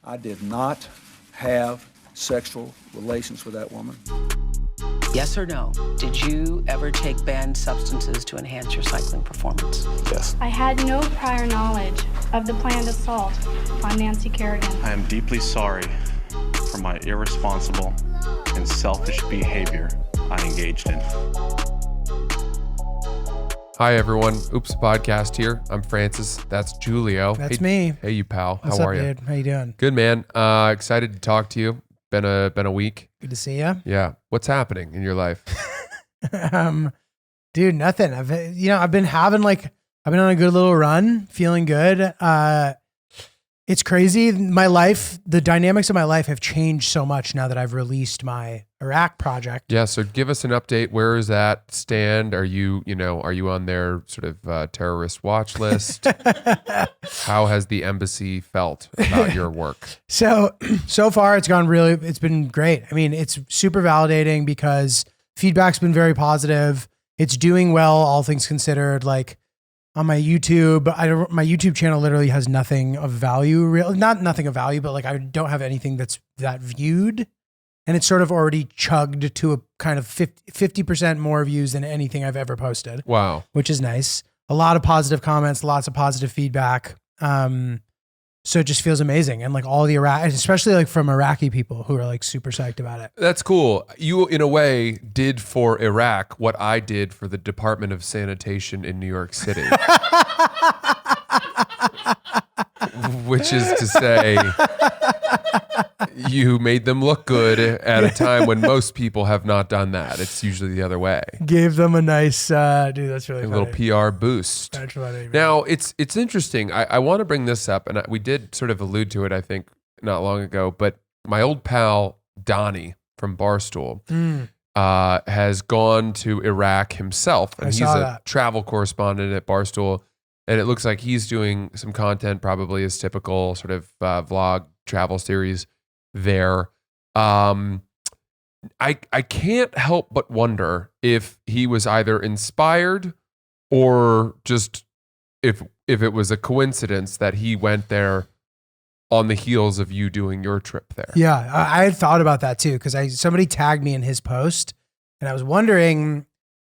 I did not have sexual relations with that woman. Yes or no? Did you ever take banned substances to enhance your cycling performance? Yes. I had no prior knowledge of the planned assault on Nancy Kerrigan. I am deeply sorry for my irresponsible and selfish behavior I engaged in. Hi, everyone. Oops Podcast here. I'm Francis. That's Julio. That's me. Hey, you pal. What's How up, are you? dude? How you doing? Good, man. Excited to talk to you. Been a week. Good to see you. Yeah. What's happening in your life? Dude, nothing. I've been on a good little run, feeling good. It's crazy. My life, the dynamics of my life have changed so much now that I've released my Iraq project. Yeah. So give us an update. Where is that stand? Are you on their sort of terrorist watch list? How has the embassy felt about your work? So far it's been great. I mean, it's super validating because feedback's been very positive. It's doing well, all things considered. Like on my YouTube, my YouTube channel literally has nothing of value, not nothing of value, but like I don't have anything that's that viewed. And it's sort of already chugged to a kind of 50% more views than anything I've ever posted. Wow. Which is nice. A lot of positive comments, lots of positive feedback. So it just feels amazing. And like all the especially like from Iraqi people who are like super psyched about it. That's cool. You, in a way, did for Iraq what I did for the Department of Sanitation in New York City. Which is to say, you made them look good at a time when most people have not done that. It's usually the other way. Gave them a nice, dude, that's really funny. A little PR boost. That's funny, man. Now, it's interesting. I want to bring this up, and we did sort of allude to it, I think, not long ago, but my old pal, Donnie from Barstool, has gone to Iraq himself, and he's a travel correspondent at Barstool. And it looks like he's doing some content, probably his typical sort of vlog travel series there. I can't help but wonder if he was either inspired or just if it was a coincidence that he went there on the heels of you doing your trip there. Yeah, I had thought about that too because somebody tagged me in his post, and I was wondering.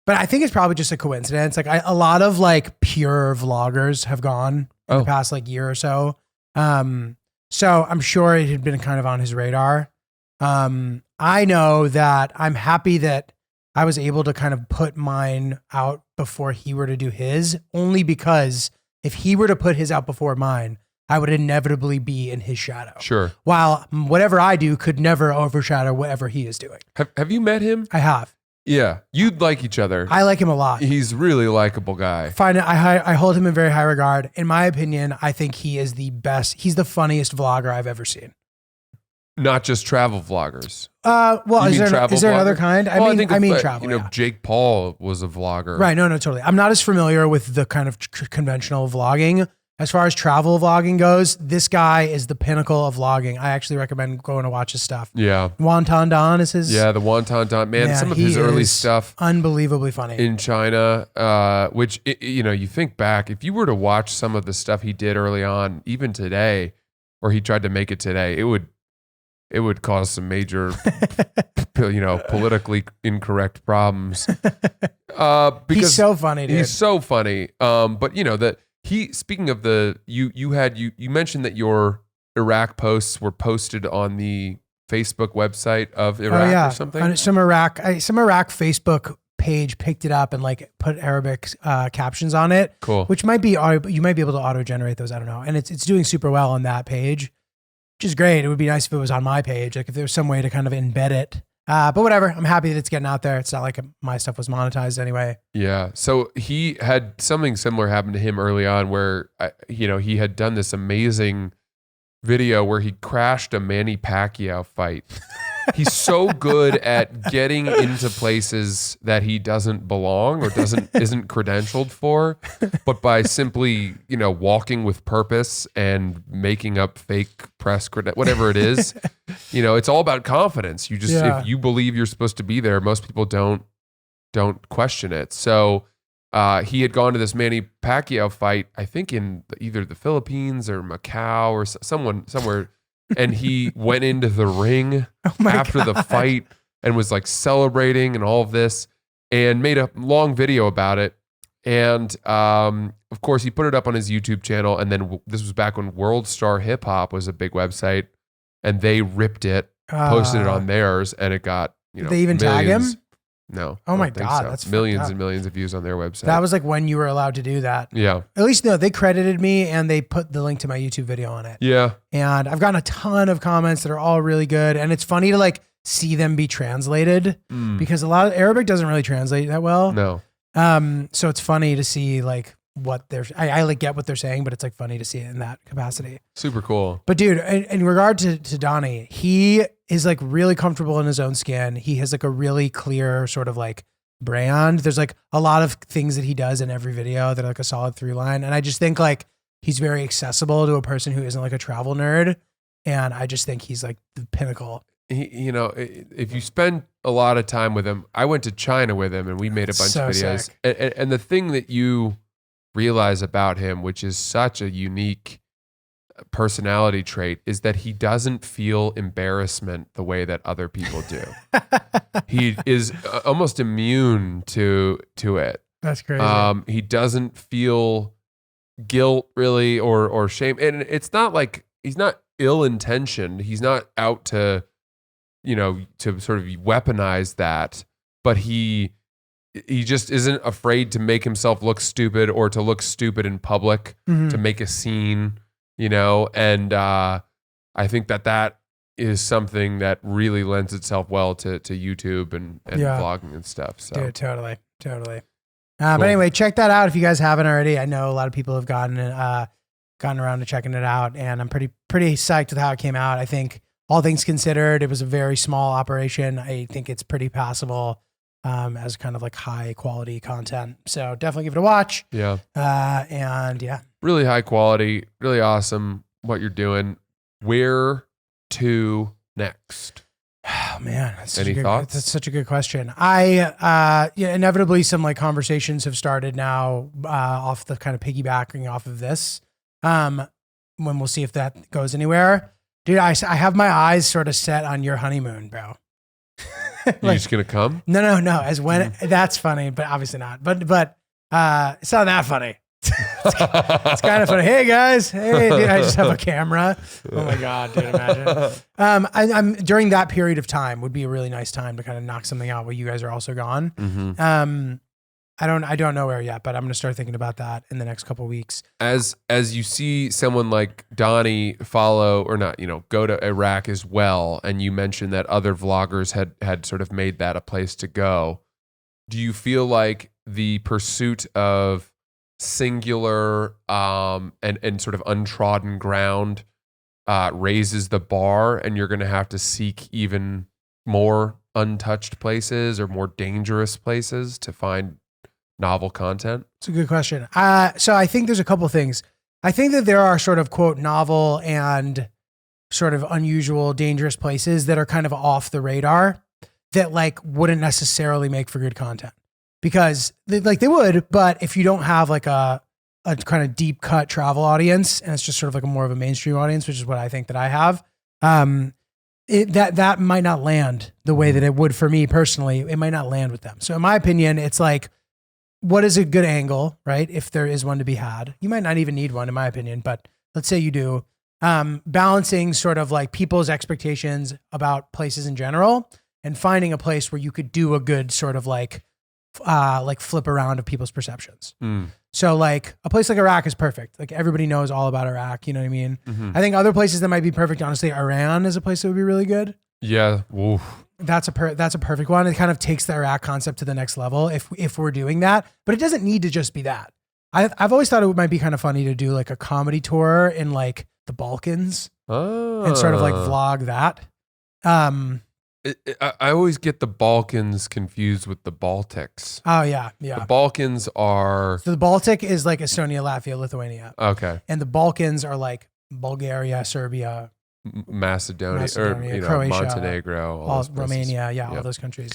But I think it's probably just a coincidence. Like a lot of like pure vloggers have gone in the past like year or so. So I'm sure it had been kind of on his radar. I know that I'm happy that I was able to kind of put mine out before he were to do his, only because if he were to put his out before mine, I would inevitably be in his shadow. Sure. While whatever I do could never overshadow whatever he is doing. Have you met him? I have. Yeah, you'd like each other. I like him a lot. He's really a likable guy. I hold him in very high regard. In my opinion, I think he is the best. He's the funniest vlogger I've ever seen. Not just travel vloggers. Well, is there another kind? Well, I mean travel. You know, Jake Paul was a vlogger. Right. No, totally. I'm not as familiar with the kind of conventional vlogging. As far as travel vlogging goes, this guy is the pinnacle of vlogging. I actually recommend going to watch his stuff. Yeah. Wonton Don is his. Yeah, the Wonton Don. Man, some of his early stuff. Unbelievably funny. In China, which, you think back, if you were to watch some of the stuff he did early on, even today, or he tried to make it today, it would cause some major, politically incorrect problems. Because he's so funny, dude. He's so funny. But speaking of you mentioned that your Iraq posts were posted on the Facebook website of Iraq or something. Some Iraq Facebook page picked it up and like put Arabic captions on it. Cool. Which you might be able to auto generate those. I don't know. And it's doing super well on that page, which is great. It would be nice if it was on my page, like if there was some way to kind of embed it. But whatever, I'm happy that it's getting out there. It's not like my stuff was monetized anyway. Yeah. So he had something similar happen to him early on where, he had done this amazing video where he crashed a Manny Pacquiao fight. He's so good at getting into places that he doesn't belong or isn't credentialed for, but by simply, walking with purpose and making up fake press whatever it is, it's all about confidence. If you believe you're supposed to be there, most people don't question it. So he had gone to this Manny Pacquiao fight, I think in either the Philippines or Macau or somewhere and he went into the ring after the fight and was like celebrating and all of this and made a long video about it. And of course, he put it up on his YouTube channel. And then this was back when World Star Hip Hop was a big website, and they ripped it, posted it on theirs, and it got, you know, did they even tag him? No. Oh I my don't think God, so. that's millions fucked up. and millions of views on their website. That was like when you were allowed to do that. Yeah. At least no, they credited me and they put the link to my YouTube video on it. Yeah. And I've gotten a ton of comments that are all really good. And it's funny to like see them be translated because a lot of Arabic doesn't really translate that well. No. So it's funny to see like what they're, I like get what they're saying, but it's like funny to see it in that capacity. Super cool. But dude, in regard to Donnie, he is like really comfortable in his own skin. He has like a really clear sort of like brand. There's like a lot of things that he does in every video that are like a solid through line. And I just think like he's very accessible to a person who isn't like a travel nerd. And I just think he's like the pinnacle. He, you know, if you spend a lot of time with him, I went to China with him and we made a bunch So of videos. sick. And the thing that you realize about him, which is such a unique personality trait, is that he doesn't feel embarrassment the way that other people do. He is almost immune to it. That's crazy. He doesn't feel guilt really or shame. And it's not like he's not ill-intentioned. He's not out to, you know, to sort of weaponize that, but he just isn't afraid to make himself look stupid or to look stupid in public, to make a scene, you know? And I think that is something that really lends itself well to YouTube and vlogging and stuff. So Dude, totally. Cool. But anyway, check that out if you guys haven't already. I know a lot of people have gotten around to checking it out, and I'm pretty psyched with how it came out. I think all things considered, it was a very small operation. I think it's pretty passable as kind of like high quality content. So definitely give it a watch. Yeah. And yeah. Really high quality, really awesome what you're doing. Where to next? Oh man, Any thoughts? That's such a good question. Yeah, inevitably some like conversations have started now off the kind of piggybacking off of this. When we'll see if that goes anywhere. Dude, I have my eyes sort of set on your honeymoon, bro. You just gonna come? No. As when that's funny, but obviously not. But it's not that funny. It's kind of funny. Hey guys, hey, dude, I just have a camera. Oh my god, dude, imagine. I'm during that period of time would be a really nice time to kind of knock something out while you guys are also gone. Mm-hmm. I don't know where yet, but I'm gonna start thinking about that in the next couple of weeks. As you see someone like Donnie follow or not, you know, go to Iraq as well, and you mentioned that other vloggers had sort of made that a place to go. Do you feel like the pursuit of singular and sort of untrodden ground raises the bar, and you're going to have to seek even more untouched places or more dangerous places to find novel content? It's a good question. So I think there's a couple things. I think that there are sort of quote novel and sort of unusual, dangerous places that are kind of off the radar that like wouldn't necessarily make for good content, because they would, but if you don't have like a kind of deep cut travel audience and it's just sort of like a more of a mainstream audience, which is what I think that I have, that might not land the way that it would for me personally. It might not land with them. So in my opinion, it's like, what is a good angle, right? If there is one to be had, you might not even need one in my opinion, but let's say you do, balancing sort of like people's expectations about places in general and finding a place where you could do a good sort of like flip around of people's perceptions. So like a place like Iraq is perfect. Like everybody knows all about Iraq. You know what I mean? Mm-hmm. I think other places that might be perfect, honestly, Iran is a place that would be really good. Yeah. Oof. That's a perfect one. It kind of takes the Iraq concept to the next level if we're doing that, but it doesn't need to just be that. I've always thought it might be kind of funny to do like a comedy tour in like the Balkans and sort of like vlog that. I always get the Balkans confused with the Baltics. Oh yeah. The Balkans are... So the Baltic is like Estonia, Latvia, Lithuania. Okay. And the Balkans are like Bulgaria, Serbia, Macedonia, or you know, Croatia, Montenegro, all Romania, all those countries.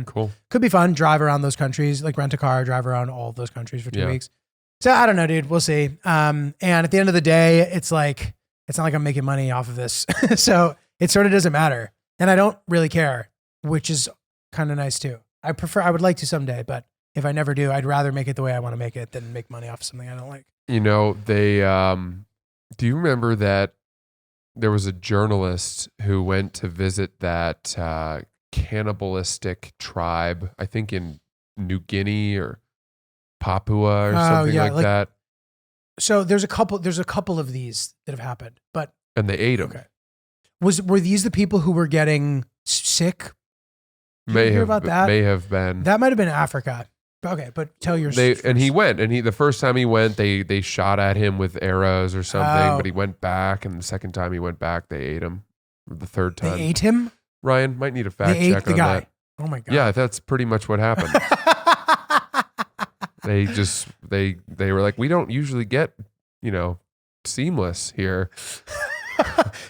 Cool. Could be fun. Drive around those countries, like rent a car, drive around all of those countries for 2 weeks. So I don't know, dude. We'll see. And at the end of the day, it's like It's not like I'm making money off of this. So it sort of doesn't matter. And I don't really care, which is kind of nice too. I would like to someday, but if I never do, I'd rather make it the way I want to make it than make money off of something I don't like. You know, they, do you remember that there was a journalist who went to visit that cannibalistic tribe, I think in New Guinea or Papua or something like that? So there's a couple of these that have happened, And they ate them. okay. Were these the people who were getting sick? Did you hear about that? May have been. That might have been Africa. Okay, but tell your story. And he went, and the first time he went, they shot at him with arrows or something, but he went back, and the second time he went back, they ate him. The third time. They ate him? Ryan might need a fact They ate check the on guy. that. Oh my God. Yeah, that's pretty much what happened. They were like, we don't usually get, seamless here.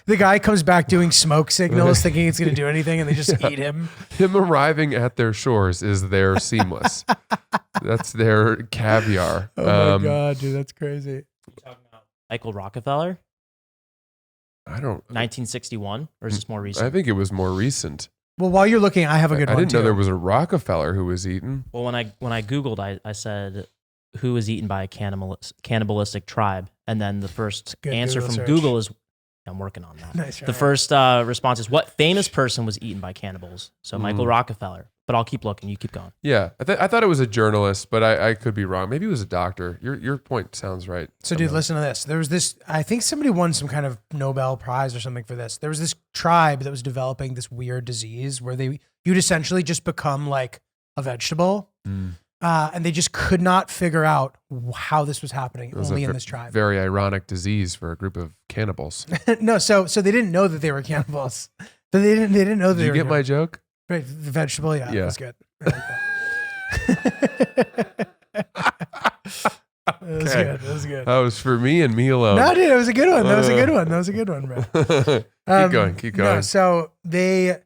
The guy comes back doing smoke signals thinking it's going to do anything and they just eat him. Him arriving at their shores is their seamless. That's their caviar. Oh my God, dude, that's crazy. Michael Rockefeller, I don't. 1961, or is this more recent? I think it was more recent. Well, while you're looking, I have a good I one didn't know too. there was a Rockefeller who was eaten. Well, when I Googled, I said, who was eaten by a cannibalistic tribe? And then the first Good answer Google from search. Google is, I'm working on that. Nice, The right. first response is, what famous person was eaten by cannibals? So Michael Rockefeller. But I'll keep looking. You keep going. Yeah, I thought it was a journalist, but I could be wrong. Maybe it was a doctor. Your point sounds right. So, dude, listen to this. There was this, I think somebody won some kind of Nobel Prize or something for this. There was this tribe that was developing this weird disease where you'd essentially just become like a vegetable. And they just could not figure out how this was happening It was only a in this tribe. Very ironic disease for a group of cannibals. No, so they didn't know that they were cannibals. So they didn't know that Did they you were get my cannibals. joke? Right, the vegetable, yeah, Yeah. that's good. I like that. That was Okay. good. That was good. That was for me and me alone. No, dude, it was a good one. That was a good one. That was a good one, bro. Keep going. No, so they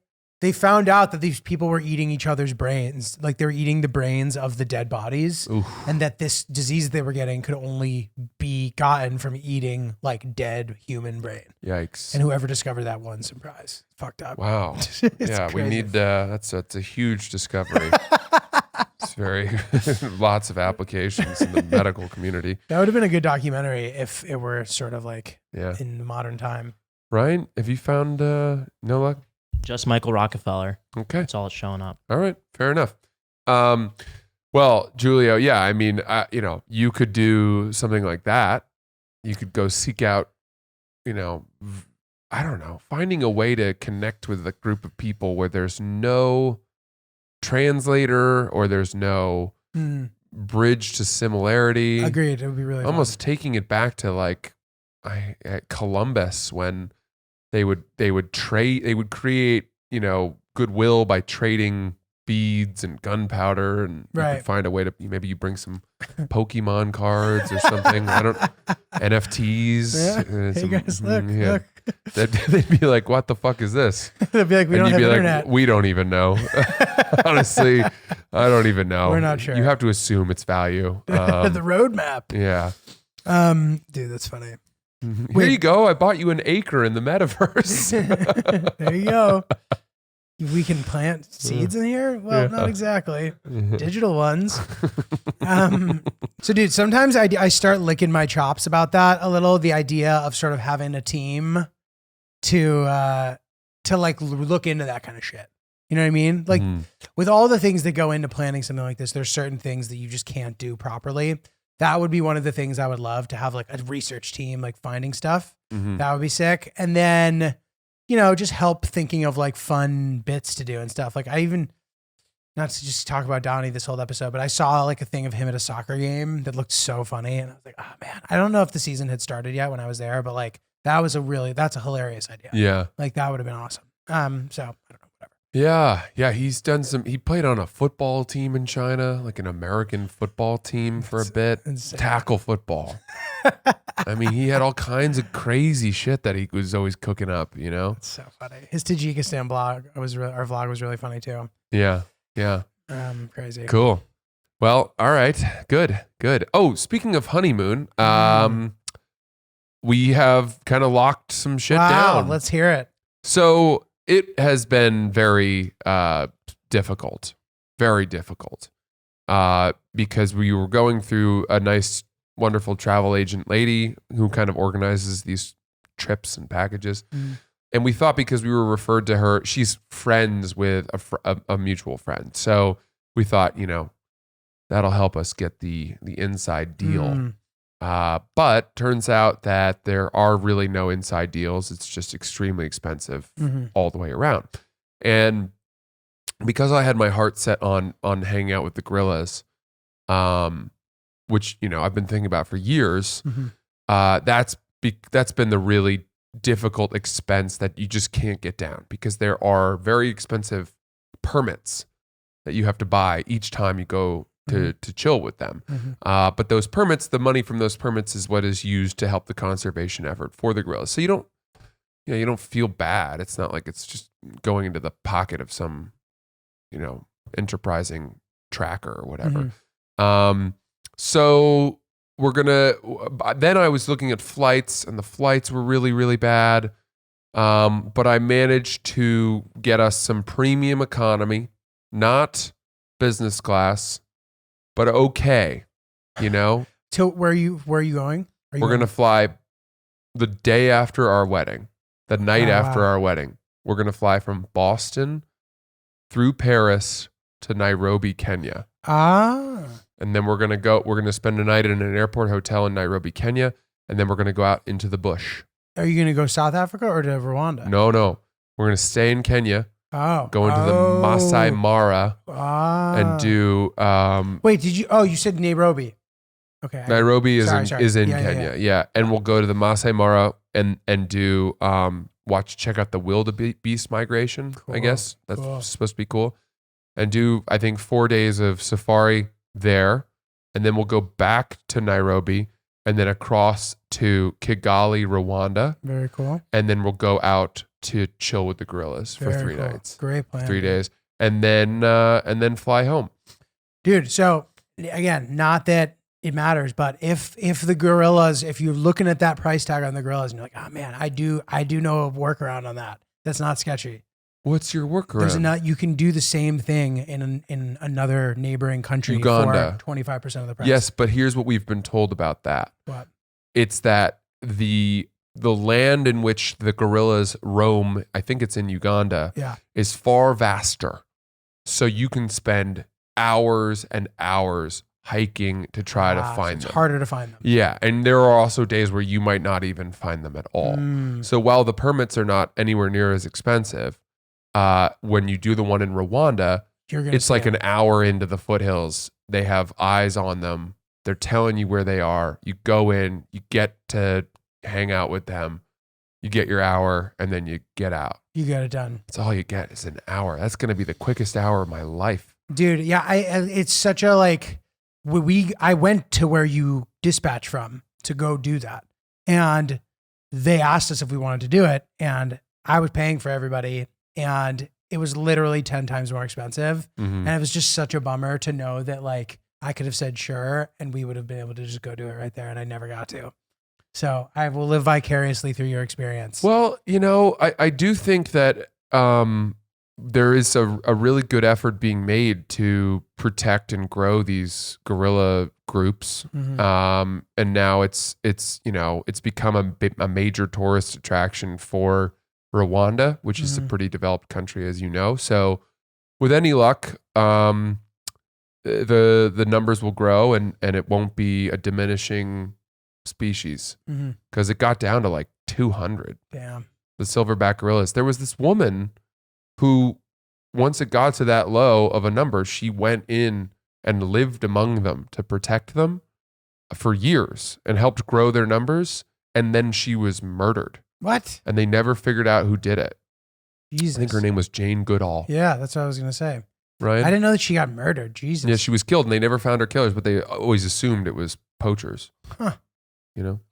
found out that these people were eating each other's brains, like they were eating the brains of the dead bodies, Oof. and that this disease they were getting could only be gotten from eating like dead human brain. Yikes. And whoever discovered that won some prize. Fucked up. Wow. It's Yeah, we crazy. need, that's a huge discovery. It's very, lots of applications in the medical community. That would have been a good documentary if it were sort of like Yeah. in the modern time. Ryan, have you found, no luck? Just Michael Rockefeller. Okay. That's all it's showing up. All right, fair enough. Well, Julio, yeah, I mean, you could do something like that. You could go seek out, I don't know, finding a way to connect with a group of people where there's no translator or there's no bridge to similarity. Agreed. It would be really Almost taking it back to like at Columbus when they would create, goodwill by trading beads and gunpowder, and you Right. could find a way to, maybe you bring some Pokemon cards or something. I don't, NFTs. Yeah. Hey some- guys, look, yeah. look. They'd be like, what the fuck is this? They'd be like, we And don't you'd have be like, internet. we don't even know. Honestly, I don't even know. We're not sure. You have to assume its value. The roadmap. Yeah. Dude, that's funny. Here Wait. you go. I bought you an acre in the metaverse. There you go. We can plant seeds in here? Well, Yeah. not exactly. Digital ones. So, dude, sometimes I start licking my chops about that a little. The idea of sort of having a team to like look into that kind of shit. You know what I mean? Like with all the things that go into planning something like this, there's certain things that you just can't do properly. That would be one of the things I would love to have, like a research team, like finding stuff. That would be sick. And then, just help thinking of like fun bits to do and stuff. Like I even, not to just talk about Donnie this whole episode, but I saw like a thing of him at a soccer game that looked so funny. And I was like, oh man, I don't know if the season had started yet when I was there, but like that's a hilarious idea. Yeah. Like that would have been awesome. So I don't know, whatever. Yeah. He played on a football team in China, like an American football team for a bit. insane. Tackle football. I mean, he had all kinds of crazy shit that he was always cooking up, It's so funny. His Tajikistan our vlog was really funny too. Yeah. Crazy. Cool. Well, all right. Good. Oh, speaking of Honeymoon, we have kind of locked some shit Wow, down. let's hear it. So it has been very difficult, very difficult, because we were going through a nice, wonderful travel agent lady who kind of organizes these trips and packages. And we thought because we were referred to her, she's friends with a mutual friend. So we thought, that'll help us get the inside deal. But turns out that there are really no inside deals. It's just extremely expensive all the way around. And because I had my heart set on hanging out with the gorillas, which I've been thinking about for years, that's been the really difficult expense that you just can't get down, because there are very expensive permits that you have to buy each time you go to chill with them. But those permits, the money from those permits is what is used to help the conservation effort for the gorillas. So you don't feel bad. It's not like it's just going into the pocket of some, enterprising tracker or whatever. So then I was looking at flights, and the flights were really, really bad. But I managed to get us some premium economy, not business class, but okay, So where are you going? We're going to fly the day after our wedding, the night after our wedding. We're going to fly from Boston through Paris to Nairobi, Kenya. And then we're going to spend a night in an airport hotel in Nairobi, Kenya. And then we're going to go out into the bush. Are you going to go South Africa or to Rwanda? No. We're going to stay in Kenya. Go into the Masai Mara and do. Wait, you said Nairobi. Okay. Nairobi is in Yeah, Kenya. Yeah. And we'll go to the Masai Mara and do check out the wildebeest migration. Cool. I guess that's supposed to be cool. And do, I think, 4 days of safari there. And then we'll go back to Nairobi and then across to Kigali, Rwanda. Very cool. And then we'll go out to chill with the gorillas for 3 cool. nights. Great plan. 3 days. And then fly home. Dude, so again, not that it matters, but if the gorillas, if you're looking at that price tag on the gorillas and you're like, oh man, I do know a workaround on that. That's not sketchy. What's your workaround? You can do the same thing in another neighboring country Uganda. for 25% of the price. Yes, but here's what we've been told about that. What? It's that the land in which the gorillas roam, I think it's in Uganda, is far vaster. So you can spend hours and hours hiking to try to find them. It's harder to find them. Yeah, and there are also days where you might not even find them at all. So while the permits are not anywhere near as expensive, when you do the one in Rwanda, it's like an hour into the foothills. They have eyes on them. They're telling you where they are. You go in, you get to hang out with them. You get your hour, and then you get out. You get it done. That's all you get is an hour. That's going to be the quickest hour of my life. Dude, yeah, it's such a I went to where you dispatch from to go do that. And they asked us if we wanted to do it. And I was paying for everybody. And it was literally 10 times more expensive. And it was just such a bummer to know that I could have said sure, and we would have been able to just go do it right there. And I never got to. So I will live vicariously through your experience. Well, I do think that there is a really good effort being made to protect and grow these gorilla groups. And now it's become a major tourist attraction for Rwanda, which is a pretty developed country, as you know. So with any luck, the numbers will grow and it won't be a diminishing species, because it got down to 200. Damn. The silverback gorillas. There was this woman who, once it got to that low of a number, she went in and lived among them to protect them for years and helped grow their numbers. And then she was murdered. What? And they never figured out who did it. Jesus. I think her name was Jane Goodall. Yeah, that's what I was going to say. Right? I didn't know that she got murdered. Jesus. Yeah, she was killed, and they never found her killers, but they always assumed it was poachers. Huh.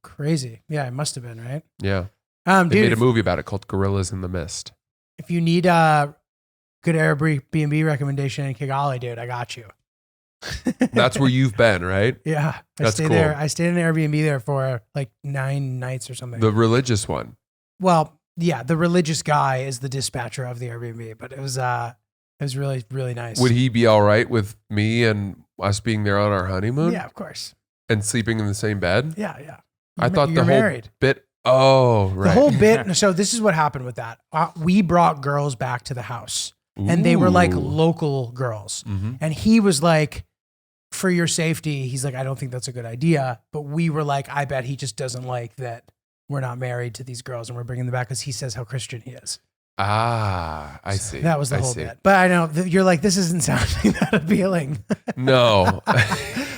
Crazy. Yeah, it must have been, right? Yeah. Dude, They made a movie about it called Gorillas in the Mist. If you need a good Airbnb recommendation in Kigali, dude, I got you. That's where you've been, right? Yeah. That's stay cool. there. I stayed in an Airbnb there for like 9 nights or something. The religious one. Well, yeah, the religious guy is the dispatcher of the Airbnb, but it was really, really nice. Would he be all right with me and us being there on our honeymoon? Yeah, of course. And sleeping in the same bed? Yeah, yeah. I thought You're the whole married. bit. Oh, right. The whole bit. So this is what happened with that. We brought girls back to the house, and they were like Ooh. local girls. Mhm. And he was like, for your safety, he's like, I don't think that's a good idea. But we were like, I bet he just doesn't like that we're not married to these girls and we're bringing them back because he says how Christian he is. Ah, I see. That was the I whole see. bit. But I know you're like, this isn't sounding that appealing. No.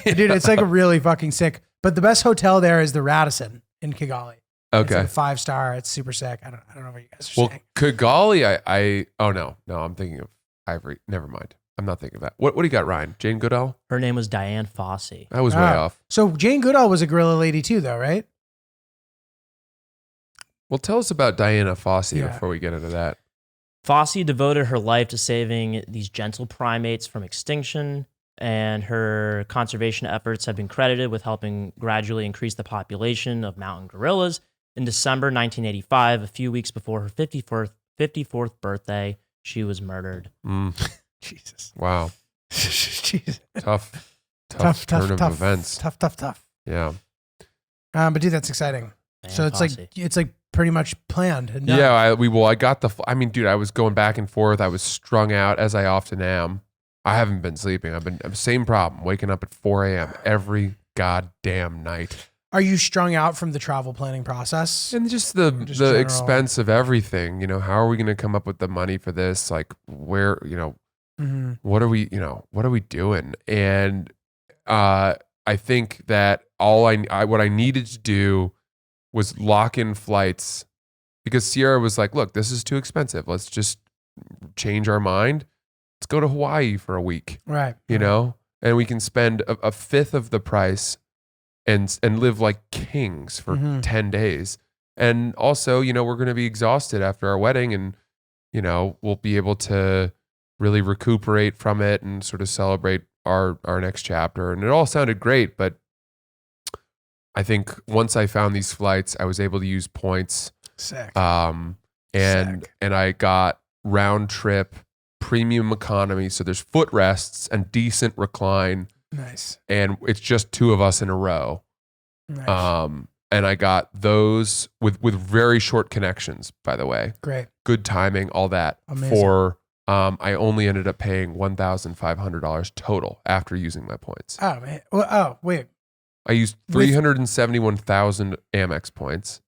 Dude, it's like a really fucking sick. But the best hotel there is the Radisson in Kigali. It's Okay. like 5-star. It's super sick. I don't know what you guys are Well, saying. Kigali, oh no, I'm thinking of Ivory. Never mind. I'm not thinking of that. What do you got, Ryan? Jane Goodall? Her name was Diane Fossey. I was way off. So Jane Goodall was a gorilla lady too, though, right? Well, tell us about Diana Fossey Yeah. before we get into that. Fossey devoted her life to saving these gentle primates from extinction, and her conservation efforts have been credited with helping gradually increase the population of mountain gorillas. In December 1985, a few weeks before her 54th birthday, she was murdered. Jesus. Wow. Jesus. Tough turn of events. Tough. Yeah. But dude, that's exciting. Diane So it's Fossey. like pretty much planned. And done. Yeah, I got dude, I was going back and forth. I was strung out as I often am. I haven't been sleeping. Same problem, waking up at 4 a.m. every goddamn night. Are you strung out from the travel planning process? And just the general. expense of everything, how are we going to come up with the money for this? Like where, Mm-hmm. what are we doing? And I think that what I needed to do was lock in flights because Sierra was like, look, this is too expensive. Let's just change our mind. Let's go to Hawaii for a week, Right. and we can spend a fifth of the price and live like kings for Mhm. 10 days. And also, we're going to be exhausted after our wedding and, we'll be able to really recuperate from it and sort of celebrate our next chapter. And it all sounded great, but I think once I found these flights, I was able to use points. Sick. And Sick. I got round trip premium economy. So there's footrests and decent recline. Nice. And it's just two of us in a row. Nice. And I got those with very short connections, by the way. Great. Good timing, all that. Amazing. I only ended up paying $1,500 total after using my points. Oh man. Oh wait. I used 371,000 Amex points,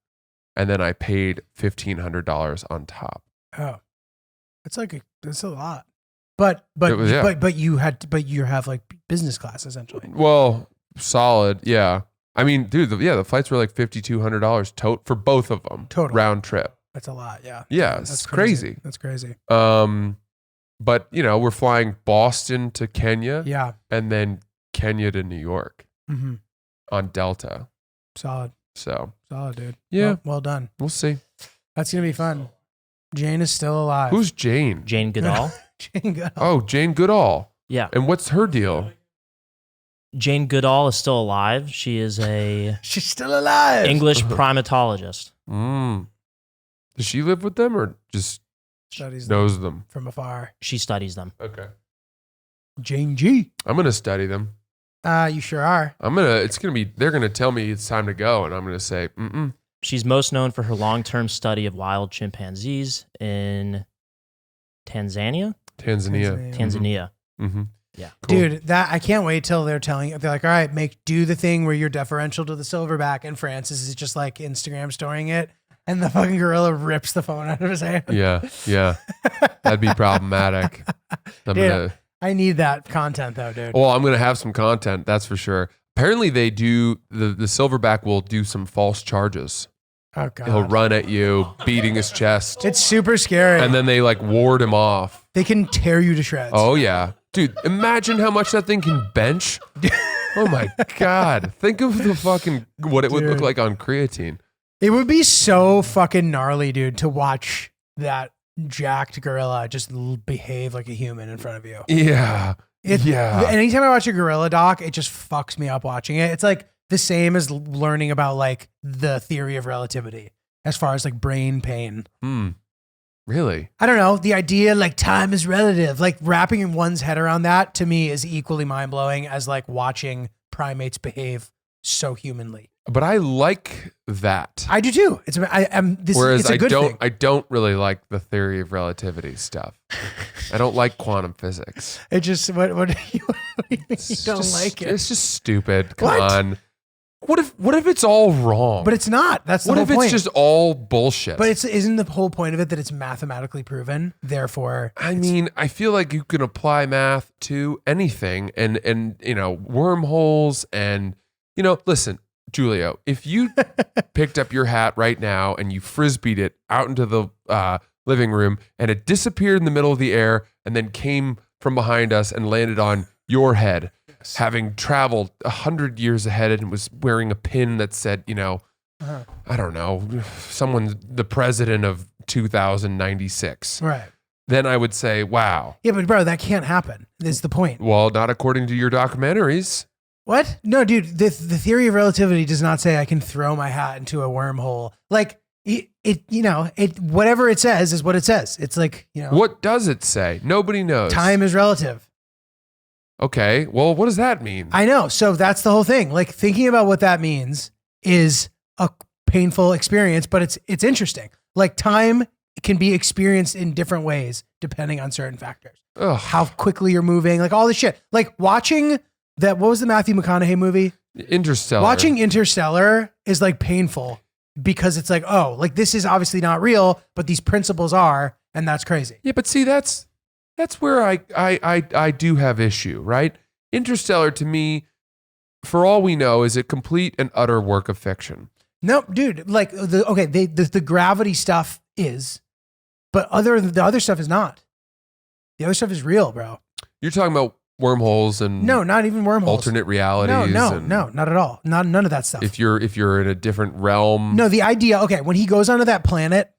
and then I paid $1,500 on top. Oh, that's a lot. But It was, yeah. but you have like business class essentially. Well, solid, yeah. I mean, dude, the flights were like $5,200 for both of them. Total. Round trip. That's a lot. Yeah. Yeah, That's it's crazy. That's crazy. But we're flying Boston to Kenya, Yeah. and then Kenya to New York Mm-hmm. on Delta. Solid, So dude. Yeah. Well done. we'll see. That's gonna be fun. Jane is still alive. Who's Jane? Jane Goodall. Jane Goodall? Oh, Jane Goodall. Yeah. And what's her deal? Jane Goodall is still alive. She is a She's still alive. English primatologist. Does she live with them or just Studies knows them? from afar. She studies them. Okay. Jane G. I'm gonna study them. You sure are. They're gonna tell me it's time to go, and I'm gonna say, She's most known for her long-term study of wild chimpanzees in Tanzania. Tanzania. Tanzania. Mm-hmm. Yeah. Cool. Dude, that I can't wait till they're like, all right, do the thing where you're deferential to the silverback, and Francis is just like Instagram storying it, and the fucking gorilla rips the phone out of his hand. Yeah. That'd be problematic. I need that content though, dude. I'm gonna have some content, that's for sure. Apparently they do the silverback will do some false charges. Oh god. He'll run at you, beating his chest. It's super scary. And then they like ward him off. They can tear you to shreds. Oh yeah. Dude, imagine how much that thing can bench. Oh my God. Think of the fucking what it would look Dude. like on creatine. It would be so fucking gnarly, dude, to watch that jacked gorilla just behave like a human in front of you. Yeah. Yeah. Anytime I watch a gorilla doc, it just fucks me up watching it. It's like the same as learning about like the theory of relativity as far as like brain pain. Really? I don't know. The idea like time is relative, like wrapping one's head around that to me is equally mind blowing as like watching primates behave so humanly. But I like that. I do too. Whereas it's a good thing. I don't really like the theory of relativity stuff. I don't like quantum physics. It just what do you mean you don't like it? It's just stupid. Come What? on. What if it's all wrong? But it's not. That's the what whole if it's point. just all bullshit? But isn't the whole point of it that it's mathematically proven? Therefore, I mean, I feel like you can apply math to anything, and you know, wormholes, and you know, listen, Julio, if you picked up your hat right now and you frisbeed it out into the living room and it disappeared in the middle of the air and then came from behind us and landed on your head, having traveled 100 years ahead and was wearing a pin that said, you know, I don't know, the president of 2096. right. Then I would say, wow. Yeah, but bro, that can't happen. Is the point. Well, not according to your documentaries. What? No, dude, the theory of relativity does not say I can throw my hat into a wormhole. Like it whatever it says is what it says. It's like, you know, What does it say? Nobody knows. time is relative. Okay. Well, what does that mean? I know. So that's the whole thing. Like thinking about what that means is a painful experience, but it's interesting. Like time can be experienced in different ways depending on certain factors. Ugh. How quickly you're moving, like all this shit. Like watching what was the Matthew McConaughey movie? Interstellar. Watching Interstellar is like painful because it's like, oh, like this is obviously not real, but these principles are, and that's crazy. Yeah, but see, that's where I do have issue, right? Interstellar to me, for all we know, is a complete and utter work of fiction. No, dude, like the gravity stuff is, but the other stuff is not. The other stuff is real, bro. You're talking about wormholes and No, not even wormholes. alternate realities. No, and not at all. None of that stuff. If you're in a different realm. No, the idea, okay, when he goes onto that planet,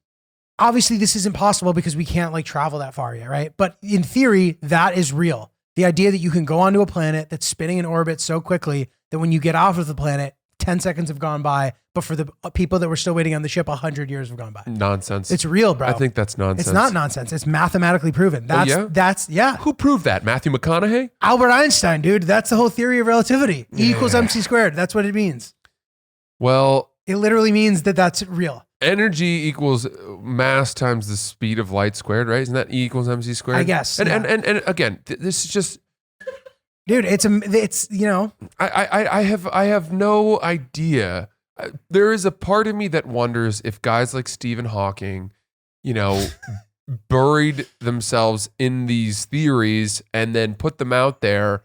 obviously this is impossible because we can't like travel that far yet, right? But in theory, that is real. The idea that you can go onto a planet that's spinning in orbit so quickly that when you get off of the planet, 10 seconds have gone by, but for the people that were still waiting on the ship, 100 years have gone by. Nonsense. It's real, bro. I think that's nonsense. It's not nonsense. It's mathematically proven. yeah? That's Who proved that? Matthew McConaughey? Albert Einstein, dude. That's the whole theory of relativity. E equals MC squared. That's what it means. Well, It literally means that that's real. energy equals mass times the speed of light squared, right? Isn't that E equals MC squared? I guess, And yeah. and again, this is just Dude, it's you know, I have no idea. There is a part of me that wonders if guys like Stephen Hawking, you know, buried themselves in these theories and then put them out there,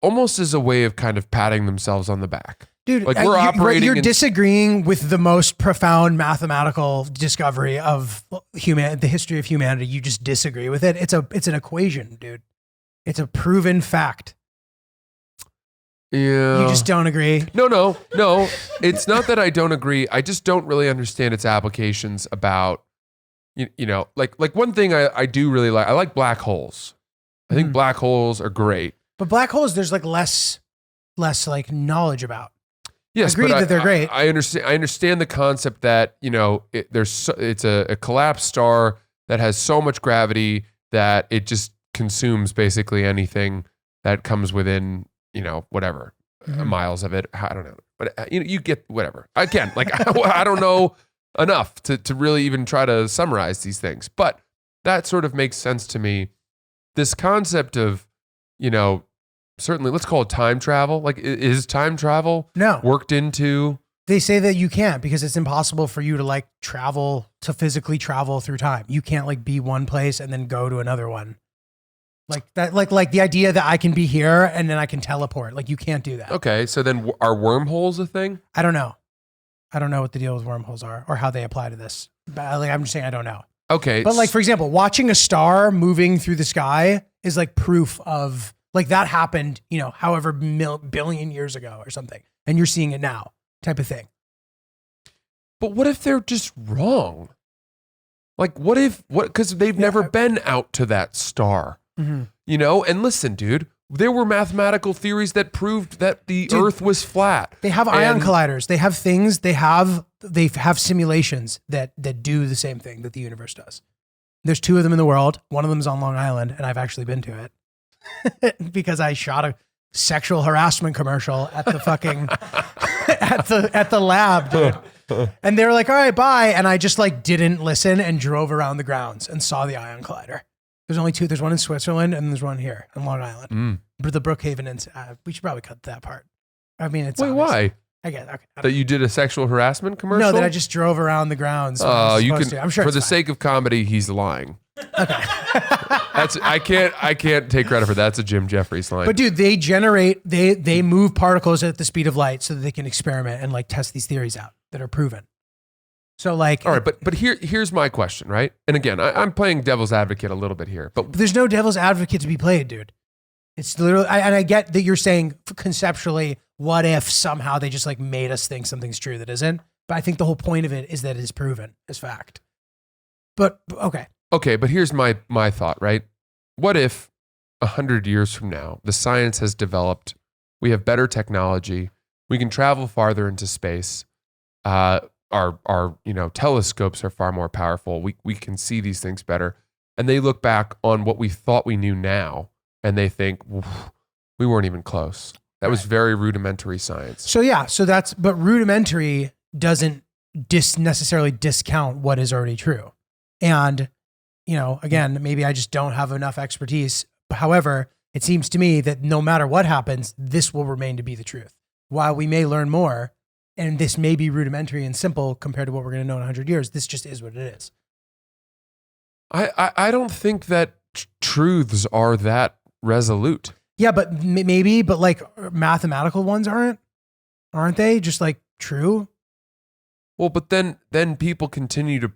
almost as a way of kind of patting themselves on the back. dude, Like we're operating. you're in- disagreeing with the most profound mathematical discovery of the history of humanity. You just disagree with it. It's an equation, dude. It's a proven fact. Yeah. You just don't agree. No. It's not that I don't agree. I just don't really understand its applications about, you know, like one thing I do really like. I like black holes. I think black holes are great. But black holes, there's like less like knowledge about. Yes, Agreed but that they're great. I understand the concept that, you know, it's a collapsed star that has so much gravity that it just consumes basically anything that comes within, you know, whatever miles of it. I don't know, but you get whatever. Again, like I don't know enough to really even try to summarize these things, but that sort of makes sense to me. This concept of, you know, certainly let's call it time travel. Like, is time travel No. worked into? They say that you can't because it's impossible for you to like physically travel through time. You can't like be one place and then go to another one. Like that, like the idea that I can be here and then I can teleport. Like you can't do that. Okay, so then are wormholes a thing? I don't know. I don't know what the deal with wormholes are or how they apply to this. But like I'm just saying I don't know. Okay, But like for example, watching a star moving through the sky is like proof of like that happened, you know, however billion years ago or something, and you're seeing it now, type of thing. but what if they're just wrong? Like, what? Because they've never been out to that star. You know, and listen, dude, there were mathematical theories that proved that the Earth was flat. They have ion colliders. They have things. They have simulations that do the same thing that the universe does. There's 2 of them in the world. One of them is on Long Island, and I've actually been to it because I shot a sexual harassment commercial at the fucking at the lab, dude. And they were like, "All right, bye," and I just like didn't listen and drove around the grounds and saw the ion collider. There's only 2. There's one in Switzerland and there's one here on Long Island. The Brookhaven. We should probably cut that part. I mean, it's wait, obvious. why? I get it. Okay. That you did a sexual harassment commercial? No, that I just drove around the grounds. You can. I'm sure for it's the fine. sake of comedy, he's lying. Okay. I can't take credit for that. That's a Jim Jeffries line. But dude, they move particles at the speed of light so that they can experiment and like test these theories out that are proven. So like, all right, but here's my question, right? And again, I'm playing devil's advocate a little bit here, but there's no devil's advocate to be played, dude. It's literally, and I get that you're saying conceptually, what if somehow they just like made us think something's true that isn't? But I think the whole point of it is that it is proven as fact. But okay, but here's my thought, right? What if 100 years from now, the science has developed, we have better technology, we can travel farther into space, our telescopes are far more powerful, we can see these things better, and they look back on what we thought we knew now, and they think, we weren't even close. That was very rudimentary science. But rudimentary doesn't necessarily discount what is already true. And, again, maybe I just don't have enough expertise. However, it seems to me that no matter what happens, this will remain to be the truth. While we may learn more, and this may be rudimentary and simple compared to what we're going to know in 100 years, this just is what it is. I don't think that truths are that resolute. Yeah, but maybe, but like mathematical ones aren't they? Just like true? Well, but then people continue to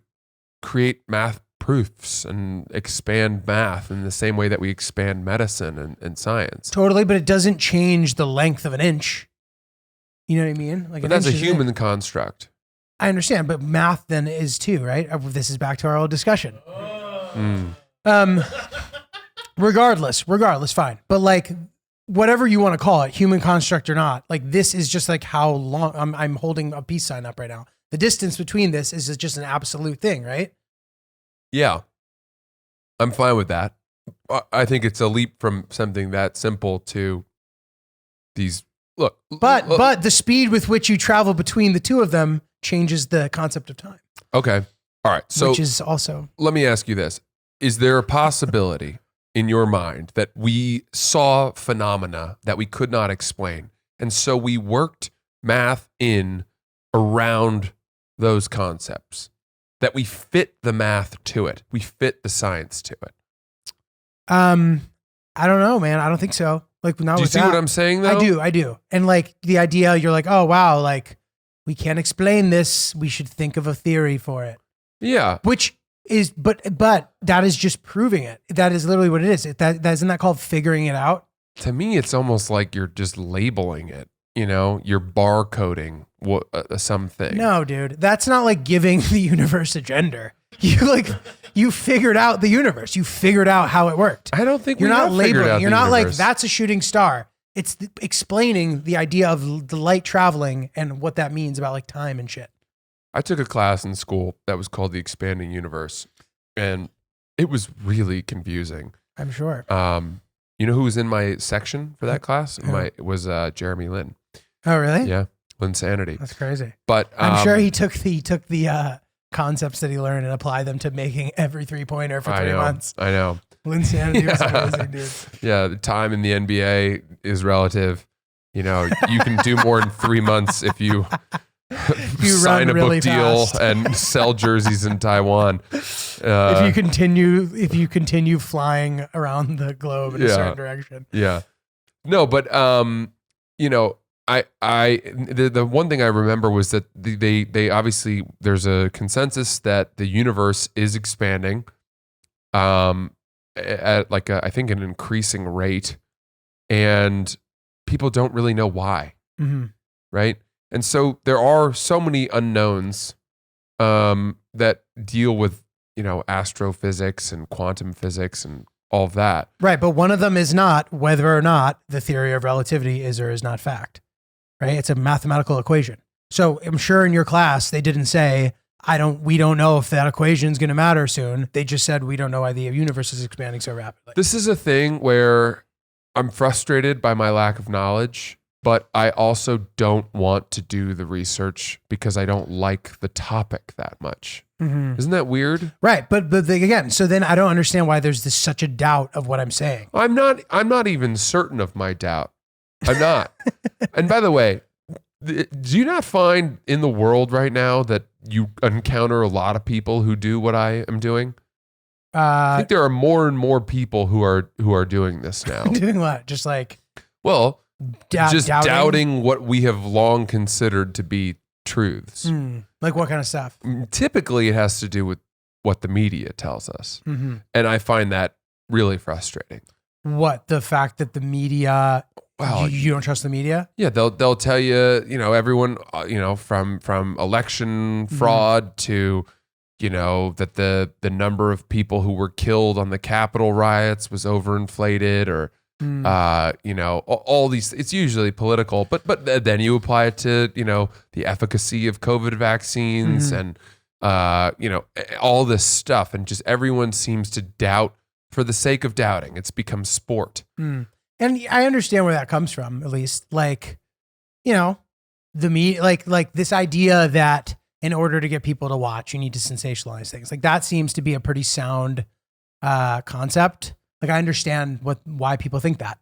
create math proofs and expand math in the same way that we expand medicine and science. Totally, but it doesn't change the length of an inch. You know what I mean? Like, but that's a human construct. I understand, but math then is too, right? This is back to our old discussion. Regardless, fine. But like, whatever you want to call it, human construct or not, like this is just like how long I'm holding a peace sign up right now. The distance between this is just an absolute thing, right? Yeah. I'm fine with that. I think it's a leap from something that simple to these, look. But the speed with which you travel between the two of them changes the concept of time. Okay. All right. So which is also, let me ask you this. Is there a possibility in your mind that we saw phenomena that we could not explain, and so we worked math in around those concepts, that we fit the math to it, we fit the science to it? I don't know, man. I don't think so. Like, not do you with see that. what I'm saying though? I do. And like the idea, you're like, oh wow, like we can't explain this. We should think of a theory for it. Yeah. Which is, but that is just proving it. That is literally what it is. That isn't that called figuring it out? To me, it's almost like you're just labeling it. You know, you're barcoding something. No, dude, that's not like giving the universe a gender. You figured out the universe. You figured out how it worked. I don't think you're not labeling. You're not universe. like that's a shooting star. It's explaining the idea of the light traveling and what that means about like time and shit. I took a class in school that was called The Expanding Universe, and it was really confusing. I'm sure. You know who was in my section for that class? It was Jeremy Lynn. Oh, really? Yeah, Linsanity. That's crazy. But I'm sure he took the concepts that he learned and applied them to making every 3-pointer for 3 months. I know. Linsanity was amazing, dude. Yeah, the time in the NBA is relative. You know, you can do more in 3 months if you sign a really book deal fast. and sell jerseys in Taiwan. If you continue flying around the globe in a certain direction. Yeah. No, but you know, the one thing I remember was that they obviously, there's a consensus that the universe is expanding at like I think an increasing rate, and people don't really know why. Mm-hmm. Right? And so there are so many unknowns that deal with, you know, astrophysics and quantum physics and all of that. Right, but one of them is not whether or not the theory of relativity is or is not fact. Right? It's a mathematical equation. So I'm sure in your class they didn't say, we don't know if that equation is going to matter soon. They just said we don't know why the universe is expanding so rapidly. This is a thing where I'm frustrated by my lack of knowledge, but I also don't want to do the research because I don't like the topic that much. Mm-hmm. Isn't that weird? Right, but again, so then I don't understand why there's such a doubt of what I'm saying. I'm not even certain of my doubt. I'm not. And by the way, do you not find in the world right now that you encounter a lot of people who do what I am doing? I think there are more and more people who are doing this now. Doing what? Just like, well, just doubting what we have long considered to be truths. Like what kind of stuff? Typically, it has to do with what the media tells us. Mm-hmm. And I find that really frustrating. What? The fact that the media, Well, you don't trust the media? Yeah, they'll tell you, everyone, from election fraud to, that the number of people who were killed on the Capitol riots was overinflated, or all these. It's usually political, but then you apply it to the efficacy of COVID vaccines and all this stuff, and just everyone seems to doubt for the sake of doubting. It's become sport. And I understand where that comes from, at least. Like, the media, like this idea that in order to get people to watch, you need to sensationalize things. Like that seems to be a pretty sound concept. Like I understand why people think that.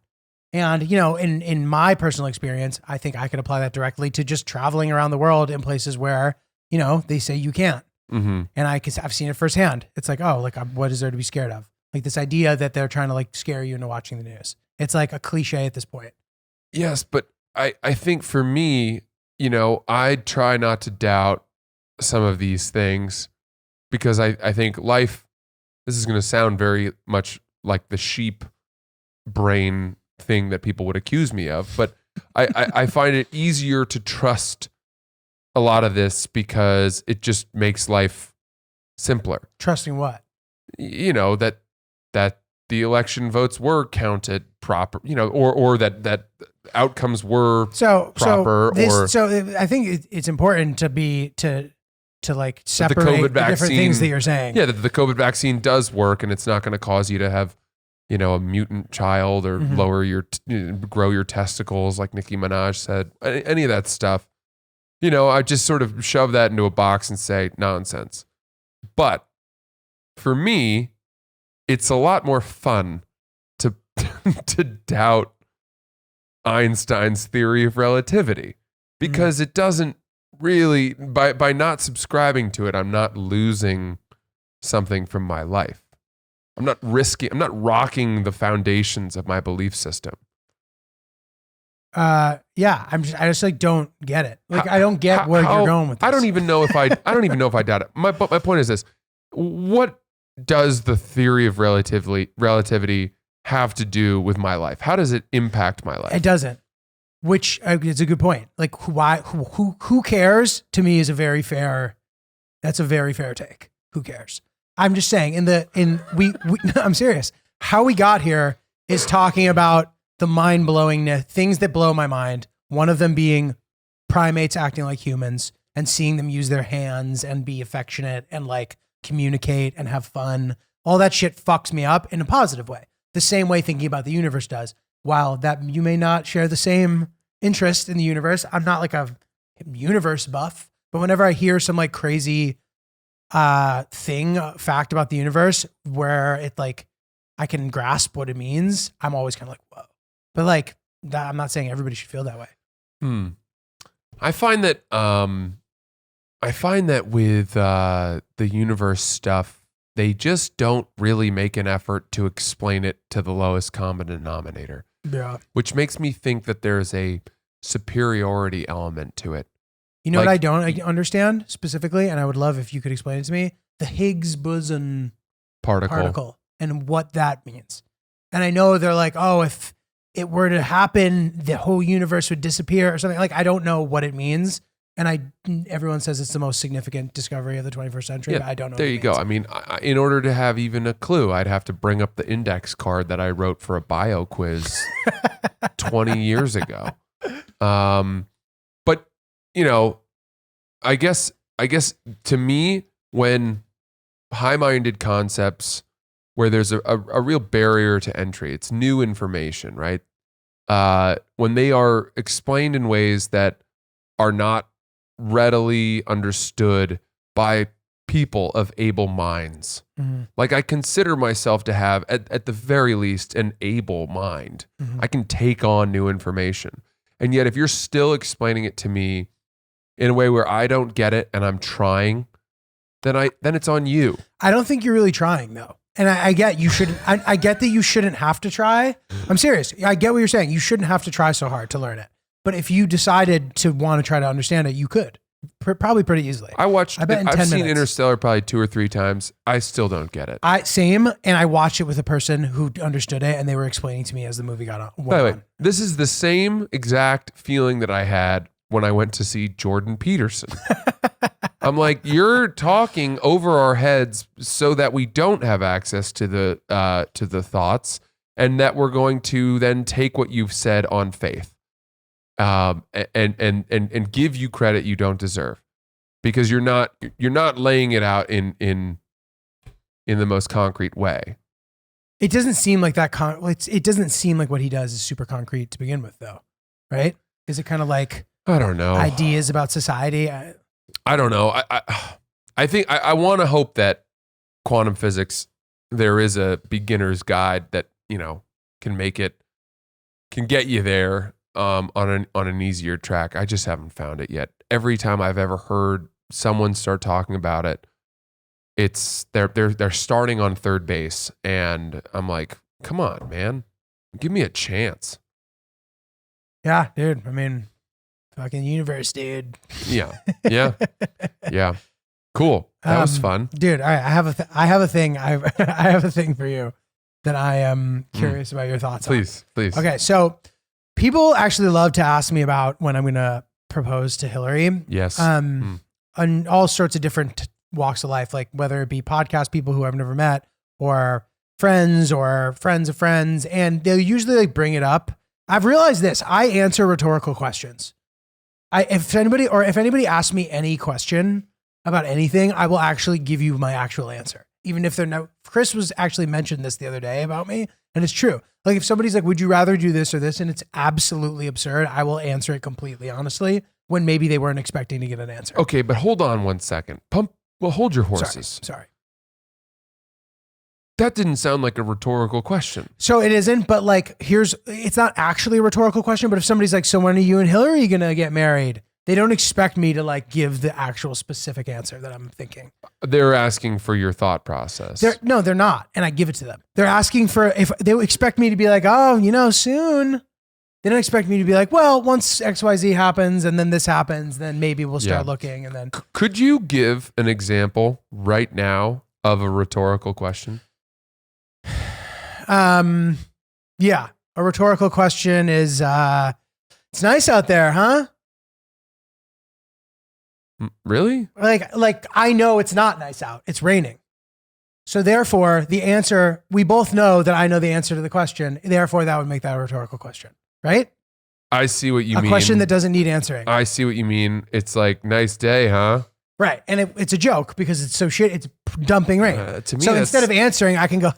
And, in my personal experience, I think I could apply that directly to just traveling around the world in places where, they say you can't. Mm-hmm. And I've seen it firsthand. It's like, oh, like what is there to be scared of? Like this idea that they're trying to like scare you into watching the news. It's like a cliche at this point. Yes, but I think for me, I try not to doubt some of these things because I think life, this is going to sound very much like the sheep brain thing that people would accuse me of, but I find it easier to trust a lot of this because it just makes life simpler. Trusting what? That the election votes were counted proper, or that outcomes were proper. So I think it's important to like separate the different things that you're saying. Yeah, that the COVID vaccine does work, and it's not going to cause you to have, a mutant child or grow your testicles, like Nicki Minaj said. Any of that stuff. I just sort of shove that into a box and say nonsense. But for me, it's a lot more fun to to doubt Einstein's theory of relativity because it doesn't really, by not subscribing to it, I'm not losing something from my life. I'm not rocking the foundations of my belief system. I just like don't get it. Like I don't get where you're going with this. I don't even know if I doubt it. My point is this: what does the theory of relativity have to do with my life? How does it impact my life? It doesn't. Which is a good point. Like who cares? To me is that's a very fair take. Who cares? I'm just saying I'm serious. How we got here is talking about the mind-blowing things that blow my mind. One of them being primates acting like humans and seeing them use their hands and be affectionate and like communicate and have fun. All that shit fucks me up in a positive way. The same way thinking about the universe does. While that you may not share the same interest in the universe, I'm not like a universe buff, but whenever I hear some like crazy fact about the universe where it like I can grasp what it means, I'm always kind of like, whoa. But like that, I'm not saying everybody should feel that way. I find that with the universe stuff, they just don't really make an effort to explain it to the lowest common denominator. Yeah. Which makes me think that there's a superiority element to it. You know what I don't understand specifically, and I would love if you could explain it to me? The Higgs boson particle and what that means. And I know they're like, oh, if it were to happen, the whole universe would disappear or something. Like, I don't know what it means. And everyone says it's the most significant discovery of the 21st century, but I don't know. There you go. I mean, in order to have even a clue, I'd have to bring up the index card that I wrote for a bio quiz 20 years ago. But you know, I guess to me, when high-minded concepts where there's a real barrier to entry, it's new information, right? When they are explained in ways that are not readily understood by people of able minds. Mm-hmm. Like I consider myself to have, at the very least, an able mind. Mm-hmm. I can take on new information. And yet if you're still explaining it to me in a way where I don't get it and I'm trying, then it's on you. I don't think you're really trying though. And I get you shouldn't. I get that you shouldn't have to try. I'm serious. I get what you're saying. You shouldn't have to try so hard to learn it. But if you decided to want to try to understand it, you could probably pretty easily. I've I bet in 10 seen minutes. Interstellar probably 2 or 3 times. I still don't get it. Same. And I watched it with a person who understood it, and they were explaining to me as the movie got on. By the way, this is the same exact feeling that I had when I went to see Jordan Peterson. I'm like, you're talking over our heads so that we don't have access to the thoughts, and that we're going to then take what you've said on faith, and give you credit you don't deserve, because you're not laying it out in the most concrete way. It doesn't seem like that. It doesn't seem like what he does is super concrete to begin with, though, right? Is it kind of like, I don't know, ideas about society? I don't know. I think I want to hope that quantum physics, there is a beginner's guide that, you know, can get you there on an easier track. I just haven't found it yet. Every time I've ever heard someone start talking about it, it's they're starting on third base, and I'm like, come on, man, give me a chance. Yeah, dude. I mean, fucking universe, dude. Yeah. Cool. That was fun, dude. All right, I have a thing. I have a thing for you that I am curious about your thoughts on. Please. Okay, so people actually love to ask me about when I'm going to propose to Hillary. Yes. On all sorts of different walks of life, like whether it be podcast people who I've never met, or friends of friends, and they'll usually like bring it up. I've realized this. I answer rhetorical questions. If anybody asks me any question about anything, I will actually give you my actual answer. Even if they're not. Chris was actually mentioned this the other day about me, and it's true. Like if somebody's like, would you rather do this or this? And it's absolutely absurd, I will answer it completely honestly, when maybe they weren't expecting to get an answer. Okay, but hold on one second. Hold your horses. Sorry. That didn't sound like a rhetorical question. So it isn't, but like, it's not actually a rhetorical question, but if somebody's like, so when are you and Hillary going to get married? They don't expect me to like give the actual specific answer that I'm thinking. They're asking for your thought process. They're not. And I give it to them. They're asking for, if they expect me to be like, oh, soon. They don't expect me to be like, well, once XYZ happens and then this happens, then maybe we'll start looking. And then could you give an example right now of a rhetorical question? Yeah. A rhetorical question is, it's nice out there, huh? Really? Like I know it's not nice out. It's raining. So therefore, the answer, we both know that I know the answer to the question. Therefore, that would make that a rhetorical question, right? I see what you mean. A question that doesn't need answering. I see what you mean. It's like, nice day, huh? Right. And it's a joke because it's so shit. It's dumping rain. To me, so instead of answering, I can go,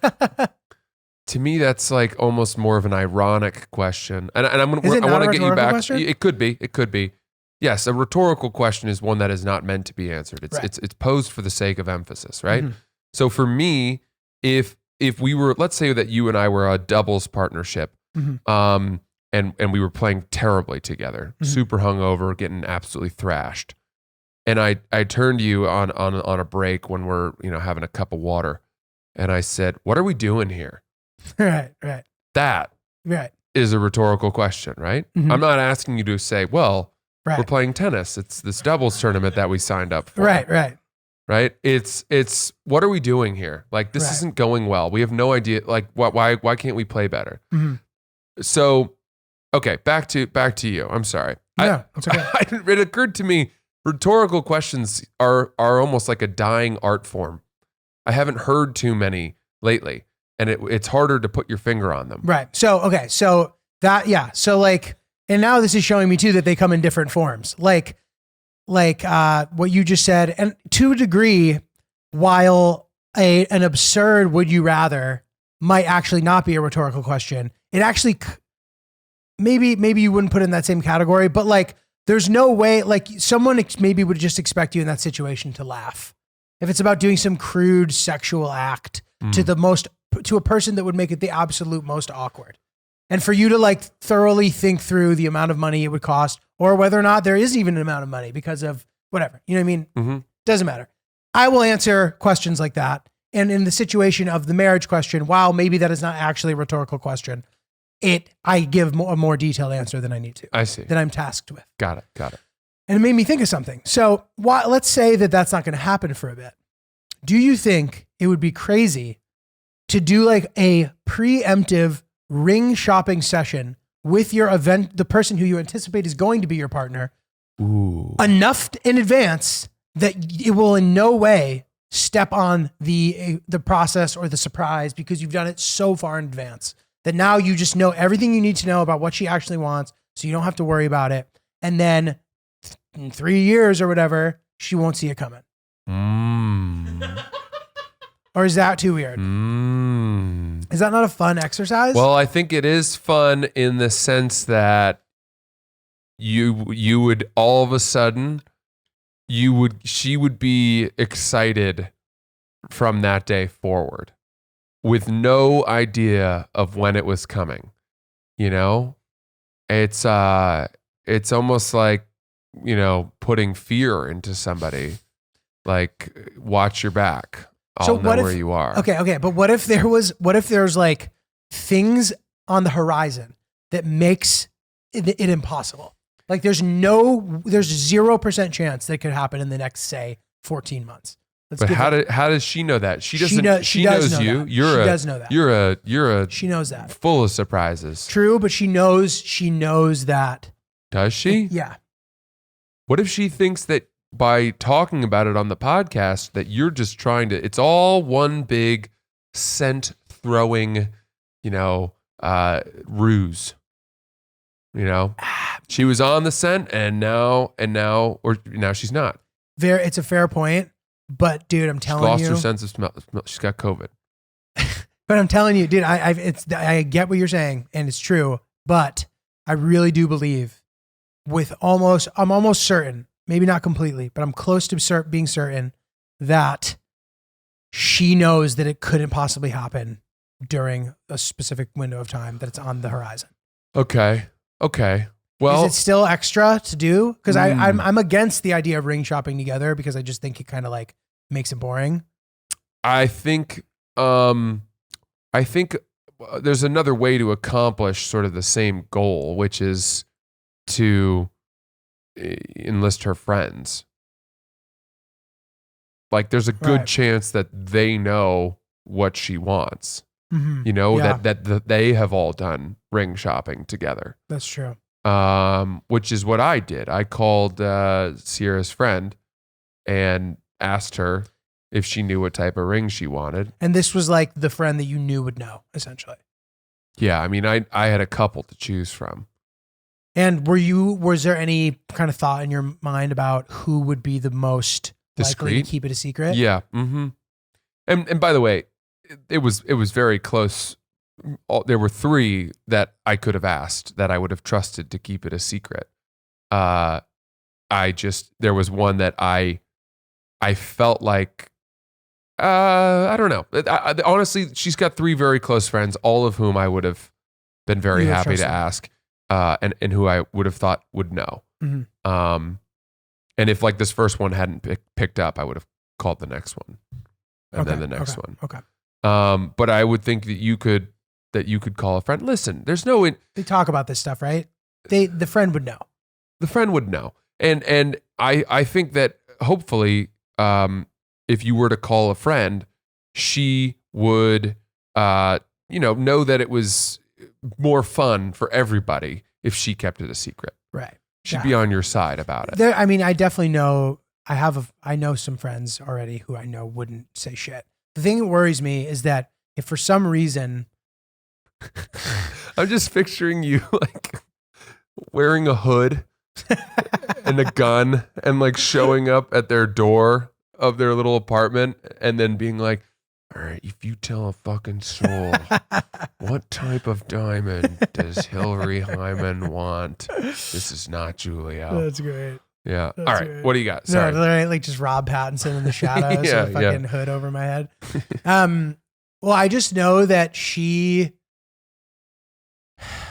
to me, that's like almost more of an ironic question. And I want to get you back. Question? It could be. Yes, a rhetorical question is one that is not meant to be answered. It's posed for the sake of emphasis, right? Mm-hmm. So for me, if we were, let's say that you and I were a doubles partnership, and we were playing terribly together, super hungover, getting absolutely thrashed, and I turned to you on a break when we're having a cup of water, and I said, "What are we doing here?" Right. That is a rhetorical question, right? Mm-hmm. I'm not asking you to say, well, we're playing tennis. It's this doubles tournament that we signed up for. Right. It's what are we doing here? Like, this isn't going well. We have no idea. Like, why can't we play better? Mm-hmm. So, okay, back to you. I'm sorry. Yeah, it's okay. It occurred to me rhetorical questions are almost like a dying art form. I haven't heard too many lately, and it's harder to put your finger on them. Right. So, okay. So that, yeah. So like, and now this is showing me too that they come in different forms. Like what you just said, and to a degree, while an absurd would you rather might actually not be a rhetorical question, it actually maybe you wouldn't put it in that same category, but like there's no way, like someone maybe would just expect you in that situation to laugh. If it's about doing some crude sexual act to a person that would make it the absolute most awkward. And for you to like thoroughly think through the amount of money it would cost or whether or not there is even an amount of money because of whatever, you know what I mean? Mm-hmm. Doesn't matter. I will answer questions like that. And in the situation of the marriage question, while maybe that is not actually a rhetorical question, I give a more detailed answer than I need to. I see. That I'm tasked with. Got it. And it made me think of something. So let's say that that's not going to happen for a bit. Do you think it would be crazy to do like a preemptive ring shopping session with your the person who you anticipate is going to be your partner, enough in advance that it will in no way step on the process or the surprise because you've done it so far in advance that now you just know everything you need to know about what she actually wants, so you don't have to worry about it. And then in 3 years or whatever, she won't see it coming. Or is that too weird? Is that not a fun exercise? Well, I think it is fun in the sense that you would all of a sudden she would be excited from that day forward with no idea of when it was coming. You know? It's almost like, you know, putting fear into somebody. Like, watch your back. I'll know where you are. Okay. But what if there's like things on the horizon that makes it impossible? Like there's 0% chance that it could happen in the next, say, 14 months. But how does she know that? She doesn't. She does knows know you. that. She does know that. You're a. She knows that. Full of surprises. True, but she knows that. Does she? Yeah. What if she thinks that by talking about it on the podcast that you're just trying to? It's all one big scent throwing, ruse. You know, she was on the scent, and now she's not. It's a fair point. But dude, I'm telling you, she lost her sense of smell. She's got COVID. But I'm telling you, dude, I get what you're saying, and it's true. But I really do believe, I'm almost certain, maybe not completely, but I'm close to being certain that she knows that it couldn't possibly happen during a specific window of time that it's on the horizon. Okay. Well, is it still extra to do? Because I'm against the idea of ring shopping together because I just think it kind of like makes it boring. I think there's another way to accomplish sort of the same goal, which is to enlist her friends. Like there's a good chance that they know what she wants. Mm-hmm. That they have all done ring shopping together. That's true. Which is what I did. I called Sierra's friend and asked her if she knew what type of ring she wanted. And this was like the friend that you knew would know, essentially. Yeah, I mean, I had a couple to choose from. And was there any kind of thought in your mind about who would be the most likely to keep it a secret? Yeah. Mm-hmm. And by the way, it was very close. There were 3 that I could have asked that I would have trusted to keep it a secret. There was one that I felt like, I don't know. Honestly, she's got 3 very close friends, all of whom I would have been very happy to ask, and who I would have thought would know. Mm-hmm. And if like this first one hadn't picked up, I would have called the next one, and then the next one. Okay. But I would think that you could call a friend. Listen, there's no. They talk about this stuff, right? The friend would know. The friend would know, and I think that hopefully, if you were to call a friend, she would, know that it was more fun for everybody if she kept it a secret. Right. She'd be on your side about it. I mean, I definitely know. I know some friends already who I know wouldn't say shit. The thing that worries me is that if for some reason, I'm just picturing you like wearing a hood and a gun and like showing up at their door of their little apartment and then being like, all right, if you tell a fucking soul, what type of diamond does Hillary Hyman want? This is not Julia. that's great. Yeah. That's all right. great. What do you got? Sorry. No, literally, like just Rob Pattinson in the shadows Yeah, with a fucking hood over my head. Well, I just know that she,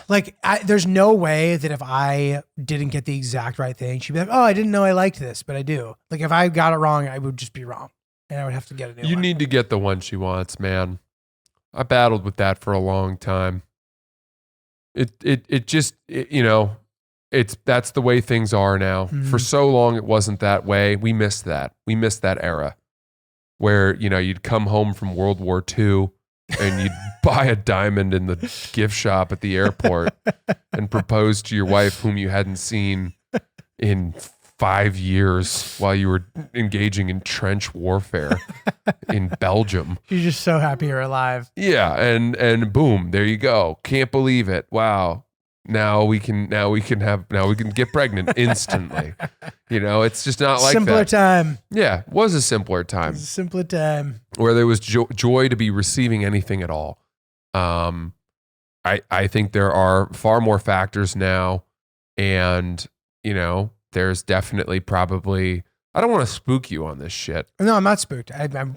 like, there's no way that if I didn't get the exact right thing, she'd be like, oh, I didn't know I liked this, but I do. Like, if I got it wrong, I would just be wrong. And I would have to get a new one. You need to get the one she wants, man. I battled with that for a long time. It just, you know, that's the way things are now. Mm-hmm. For so long, it wasn't that way. We missed that. We missed that era where, you know, you'd come home from World War II and you'd buy a diamond in the gift shop at the airport and propose to your wife whom you hadn't seen in 5 years while you were engaging in trench warfare in Belgium. You're just so happy you're alive. Yeah, and boom, there you go. Can't believe it. Wow. Now we can get pregnant instantly. You know, it's just not like Simpler that. time. Yeah, it was a simpler time It's a simpler time. where there was joy to be receiving anything at all. I think there are far more factors now, and you know, there's definitely probably. I don't want to spook you on this shit. No, I'm not spooked.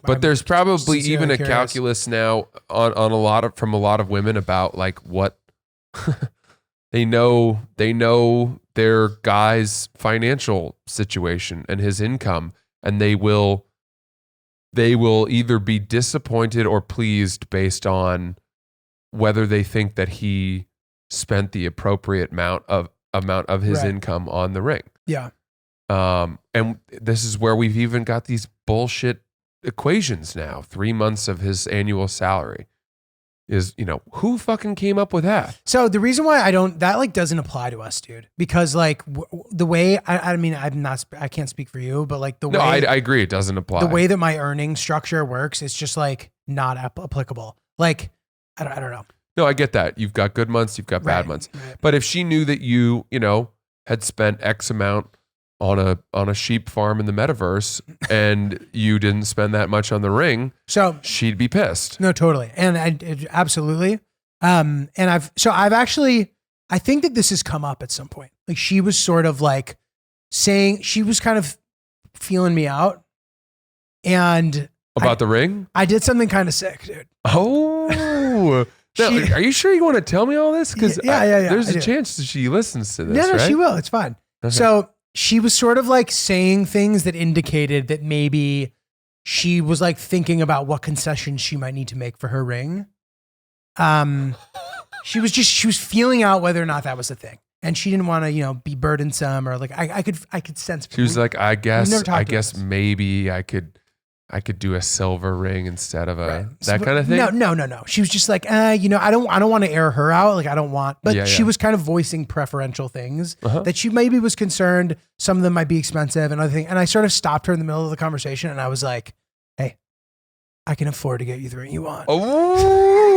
But there's probably sincerely even a curious. calculus now on from a lot of women about like what they know their guy's financial situation and his income, and they will either be disappointed or pleased based on whether they think that he spent the appropriate amount of his Right. income on the ring. Yeah. And this is where we've even got these bullshit equations now. 3 months of his annual salary is, you know, who fucking came up with that? So the reason why that like doesn't apply to us, dude, because like the way, I mean, I can't speak for you, but like the No, way, I agree. It doesn't apply. the way that my earning structure works, it's just like not applicable. Like, I don't know. No, I get that. You've got good months, you've got bad Right, months. right. But if she knew that you know, had spent X amount on a sheep farm in the metaverse and you didn't spend that much on the ring, So she'd be pissed. no, totally. And absolutely. And I've actually, I think that this has come up at some point. Like she was sort of like saying, she was kind of feeling me out. And About the ring? I did something kind of sick, dude. Oh. Now, She- are you sure you want to tell me all this? Because Yeah, there's I a do. chance that she listens to this, No, right? she will. It's fine. Okay. So she was sort of like saying things that indicated that maybe she was like thinking about what concessions she might need to make for her ring. She was feeling out whether or not that was a thing. And she didn't want to, you know, be burdensome or like, I could sense. She was like, I guess never talked about this. maybe I could do a silver ring instead of Right. that kind of thing. No. She was just like, you know, I don't want to air her out. Like I don't want, but Yeah, she yeah. was kind of voicing preferential things Uh-huh. that she maybe was concerned. Some of them might be expensive and other things. And I sort of stopped her in the middle of the conversation and I was like, hey, I can afford to get you the ring you want. Oh,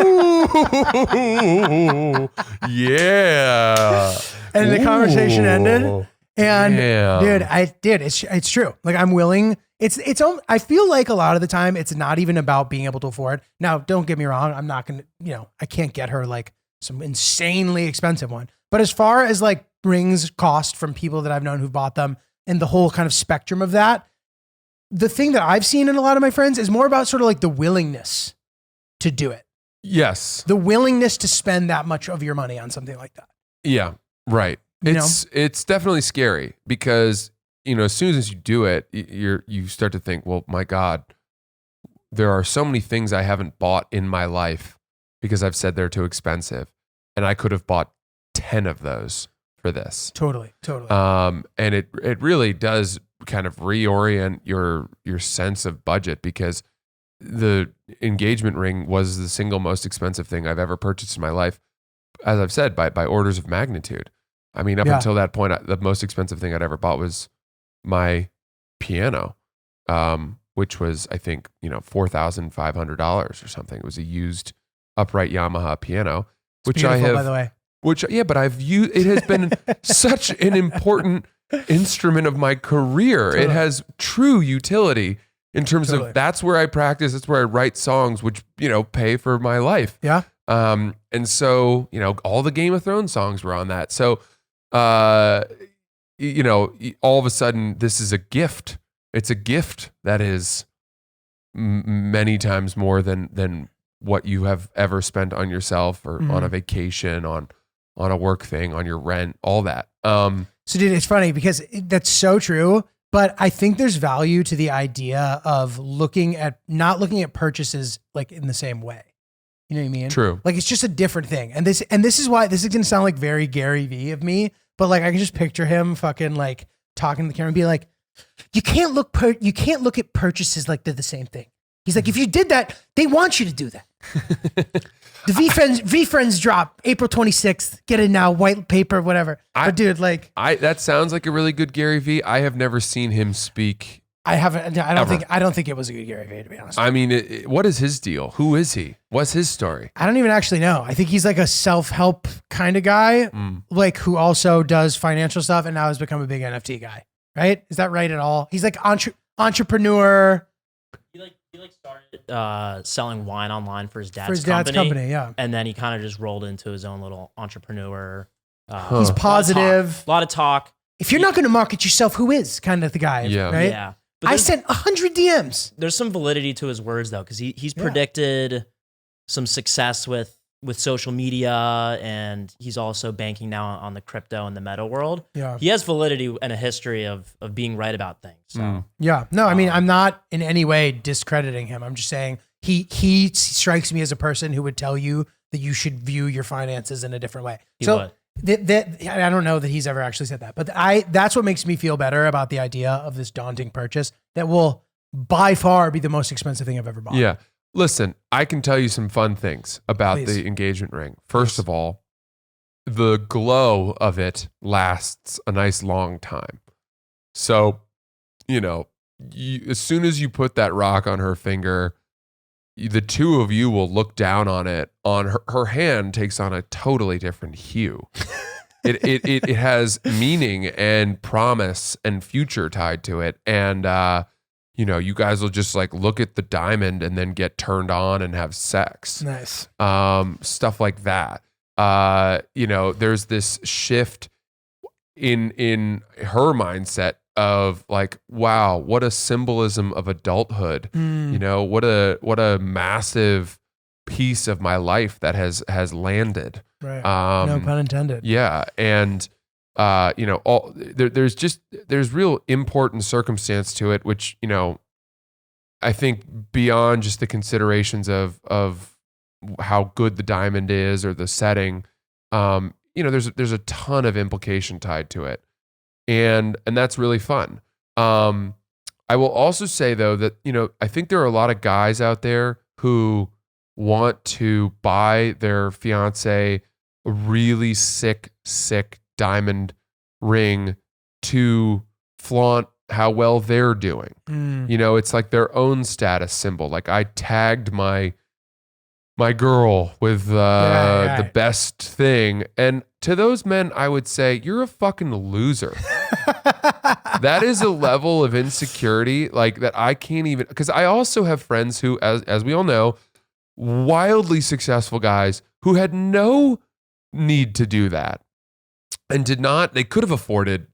yeah. And the conversation ended. And Damn. dude, it's true. Like I'm willing. I feel like a lot of the time it's not even about being able to afford. Now, don't get me wrong. I'm not going to, you know, I can't get her like some insanely expensive one. But as far as like rings cost from people that I've known who've bought them and the whole kind of spectrum of that, the thing that I've seen in a lot of my friends is more about sort of like the willingness to do it. Yes. The willingness to spend that much of your money on something like that. Yeah. Right. You know? It's definitely scary because, you know, as soon as you do it, you start to think, well, my God, there are so many things I haven't bought in my life because I've said they're too expensive, and I could have bought 10 of those for this. Totally. And it really does kind of reorient your sense of budget because the engagement ring was the single most expensive thing I've ever purchased in my life, as I've said, by orders of magnitude. I mean, up Yeah. until that point, the most expensive thing I'd ever bought was my piano, which was, I think, $4,500 or something. It was a used upright Yamaha piano, which Beautiful, I have, by the way. but I've used, it has been such an important instrument of my career. Totally. It has true utility in terms Totally. of that's where I practice. That's where I write songs, which, pay for my life. Yeah. And so, all the Game of Thrones songs were on that. So, all of a sudden this is a gift. It's a gift that is many times more than what you have ever spent on yourself or on a vacation, on a work thing, on your rent, all that. So dude, it's funny because that's so true, but I think there's value to the idea of not looking at purchases like in the same way. You know what I mean? True. Like it's just a different thing. And this is why this is going to sound like very Gary V of me, but like I can just picture him fucking like talking to the camera and be like, you can't look at purchases like they're the same thing. He's like, if you did that, they want you to do that. The V Friends drop April 26th. Get it now, white paper, whatever. But dude, like that sounds like a really good Gary V. I have never seen him speak. I don't Ever. think it was a good Gary V, to be honest. I mean, what is his deal? Who is he? What's his story? I don't even actually know. I think he's like a self-help kind of guy, like who also does financial stuff and now has become a big NFT guy. Right? Is that right at all? He's like entrepreneur. He started selling wine online for his dad's company, yeah. And then he kind of just rolled into his own little entrepreneur. He's positive. A lot of talk. If you're not going to market yourself, who is kind of the guy? Yeah. Right? Yeah. But I sent 100 DMs. There's some validity to his words though, because he's predicted some success with social media, and he's also banking now on the crypto and the meta world. Yeah. He has validity and a history of being right about things. So Yeah. No, I mean, I'm not in any way discrediting him. I'm just saying he strikes me as a person who would tell you that you should view your finances in a different way. He so would. I don't know that he's ever actually said that, but that's what makes me feel better about the idea of this daunting purchase that will by far be the most expensive thing I've ever bought. Yeah. Listen, I can tell you some fun things about Please. the engagement ring. First of all, the glow of it lasts a nice long time. So, as soon as you put that rock on her finger, the two of you will look down on it. On her hand takes on a totally different hue. It has meaning and promise and future tied to it. And, you guys will just like look at the diamond and then get turned on and have sex. Nice. Stuff like that. There's this shift in her mindset of like, wow, what a symbolism of adulthood. What a massive piece of my life that has landed. Right. No pun intended. Yeah. And there's real important circumstance to it, which, I think beyond just the considerations of how good the diamond is or the setting, there's a ton of implication tied to it. And that's really fun. I will also say though that, I think there are a lot of guys out there who want to buy their fiance a really sick diamond ring to flaunt how well they're doing. It's like their own status symbol. Like I tagged my girl with the best thing. And to those men, I would say, you're a fucking loser. That is a level of insecurity like that I can't even, because I also have friends who, as we all know, wildly successful guys who had no need to do that and they could have afforded,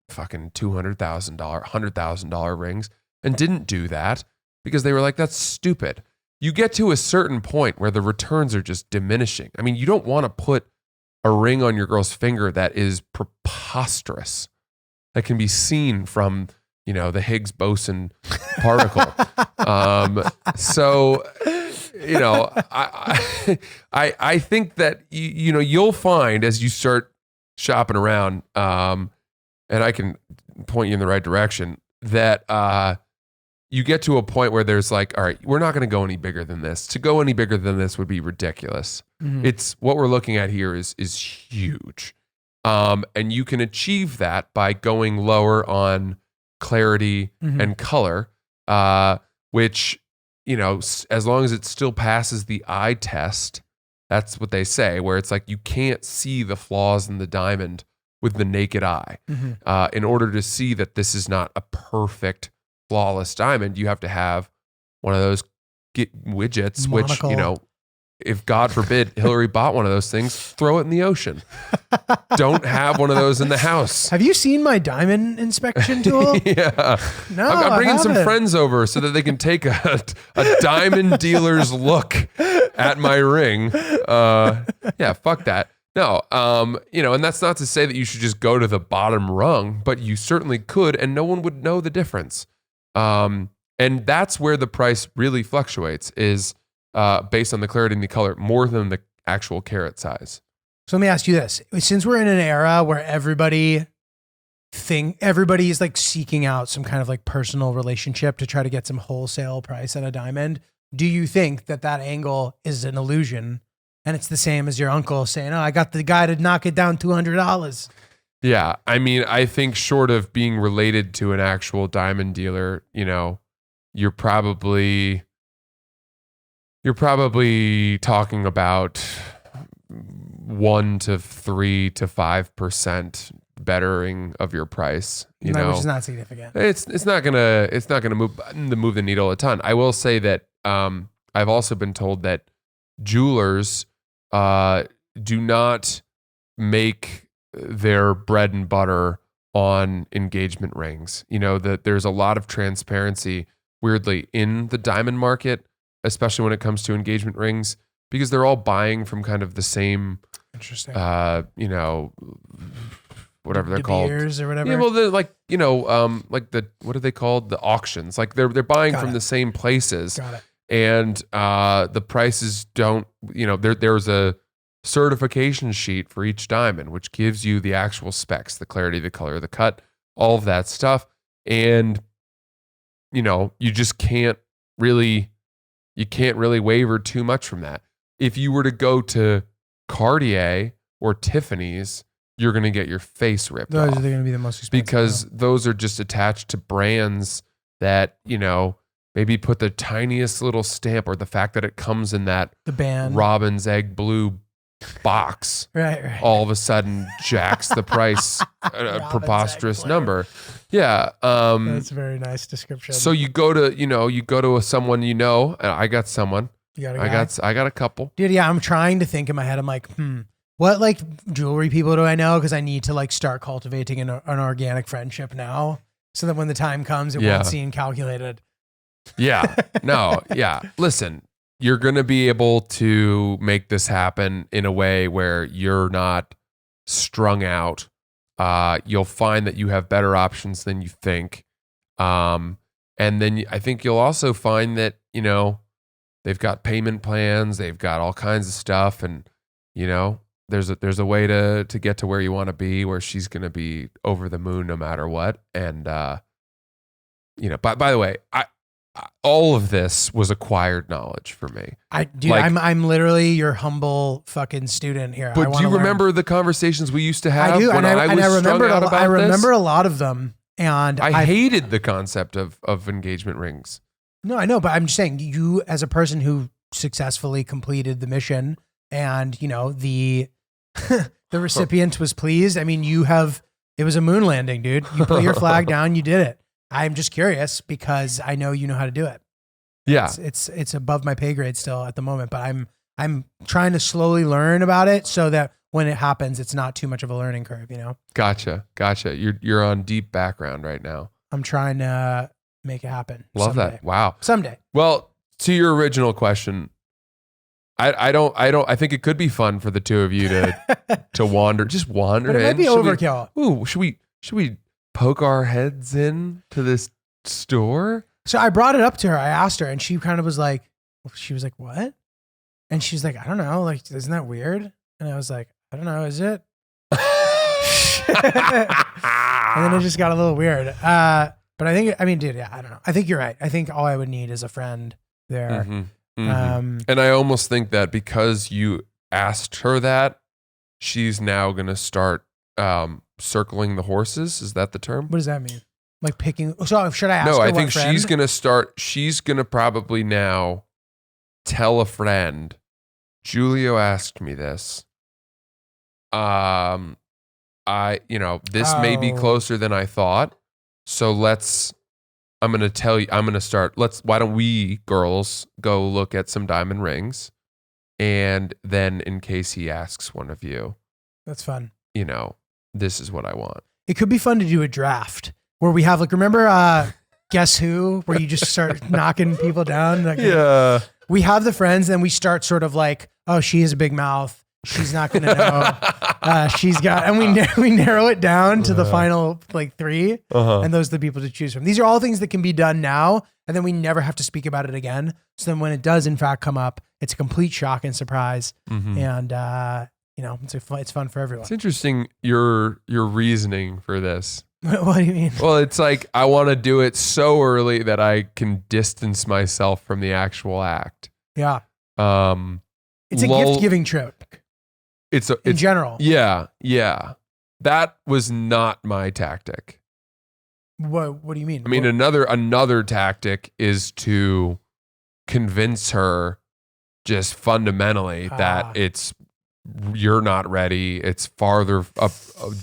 fucking $200,000, $100,000 rings and didn't do that because they were like, that's stupid. You get to a certain point where the returns are just diminishing. I mean, you don't want to put a ring on your girl's finger that is preposterous, that can be seen from, the Higgs boson particle. I think that, you'll find as you start shopping around, and I can point you in the right direction, that you get to a point where there's like, all right, we're not going to go any bigger than this. To go any bigger than this would be ridiculous. It's what we're looking at here is huge. And you can achieve that by going lower on clarity and color, which, you know, as long as it still passes the eye test, that's what they say, where it's like you can't see the flaws in the diamond with the naked eye. In order to see that this is not a perfect, flawless diamond, you have to have one of those widgets, which, Monocle. you know, if God forbid Hillary bought one of those things, throw it in the ocean. Don't have one of those in the house. Have you seen my diamond inspection tool? Yeah. No, I'm bringing I some haven't. friends over so that they can take a diamond dealer's look at my ring. Yeah, fuck that. No, you know, and that's not to say that you should just go to the bottom rung, but you certainly could, and no one would know the difference. And that's where the price really fluctuates, is based on the clarity and the color more than the actual carat size. So let me ask you this. Since we're in an era where everybody is like seeking out some kind of like personal relationship to try to get some wholesale price on a diamond, do you think that angle is an illusion? And it's the same as your uncle saying, oh, I got the guy to knock it down $200. Yeah. I mean, I think short of being related to an actual diamond dealer, you know, you're probably talking about 1 to 3 to 5% bettering of your price. You know, Which is not significant. It's not gonna move the needle a ton. I will say that I've also been told that jewelers do not make their bread and butter on engagement rings. You know, that there's a lot of transparency, weirdly, in the diamond market, especially when it comes to engagement rings, because they're all buying from kind of the same, Interesting. you know, whatever they're De called. Beers or whatever. Yeah, well, they're like, you know, like what are they called? The auctions. Like they're buying Got from it. the same places. Got it. And the prices don't, you know, there's a certification sheet for each diamond, which gives you the actual specs, the clarity, the color, the cut, all of that stuff. And, you know, you just can't really waver too much from that. If you were to go to Cartier or Tiffany's, you're going to get your face ripped Those off are going to be the most expensive. because those are just attached to brands that, you know, maybe put the tiniest little stamp, or the fact that it comes in that the band. robin's egg blue box Right. all of a sudden jacks the price a Robin's preposterous egg blue. number. Yeah. That's a very nice description. So you go to someone, you know, and I got someone. You got a guy? I got a couple. Dude, yeah, I'm trying to think in my head. I'm like, what like jewelry people do I know? Because I need to like start cultivating an organic friendship now, so that when the time comes, it Yeah. won't seem calculated. Yeah. No. Yeah. Listen, you're going to be able to make this happen in a way where you're not strung out. You'll find that you have better options than you think. And then I think you'll also find that, you know, they've got payment plans, they've got all kinds of stuff. And, you know, there's a way to get to where you want to be, where she's going to be over the moon no matter what. And, you know, by the way, all of this was acquired knowledge for me. I'm literally your humble fucking student here. But do you remember the conversations we used to have? I do, when and I was strung remember. out about I remember this? a lot of them, and I hated the concept of engagement rings. No, I know, but I'm just saying, you as a person who successfully completed the mission, and you know the the recipient was pleased. I mean, it was a moon landing, dude. You put your flag down, you did it. I'm just curious because I know you know how to do it. Yeah. It's above my pay grade still at the moment, but I'm trying to slowly learn about it so that when it happens, it's not too much of a learning curve, you know? Gotcha. You're on deep background right now. I'm trying to make it happen. Love someday. that. Wow. Someday. Well, to your original question, I think it could be fun for the two of you to wander. Just wander But it in. might be Should we- overkill. Ooh, should we poke our heads in to this store? So I brought it up to her. I asked her, and she kind of was like, what? And she's like, I don't know. Like, isn't that weird? And I was like, I don't know. Is it? And then it just got a little weird. But dude, yeah, I don't know. I think you're right. I think all I would need is a friend there. Mhm, mhm. And I almost think that because you asked her that, she's now going to start circling the horses. Is that the term? What does that mean? Like picking? So should I ask No, her I what think friend? she's gonna probably now tell a friend. Julio asked me this. This may be Oh. closer than I thought. So I'm going to start. Why don't we girls go look at some diamond rings? And then in case he asks one of you, That's fun. this is what I want. It could be fun to do a draft where we have remember Guess Who, where you just start knocking people down. Yeah. We have the friends, and we start sort of like, oh, she has a big mouth. She's not going to know. She's got, and we narrow it down to the final 3, and those are the people to choose from. These are all things that can be done now, and then we never have to speak about it again. So then when it does in fact come up, it's a complete shock and surprise, and it's fun for everyone. It's interesting your reasoning for this. What do you mean? Well, it's like I want to do it so early that I can distance myself from the actual act. Yeah. It's a gift giving trip. It's in general. Yeah. That was not my tactic. What do you mean? I mean, another tactic is to convince her just fundamentally that you're not ready. It's farther up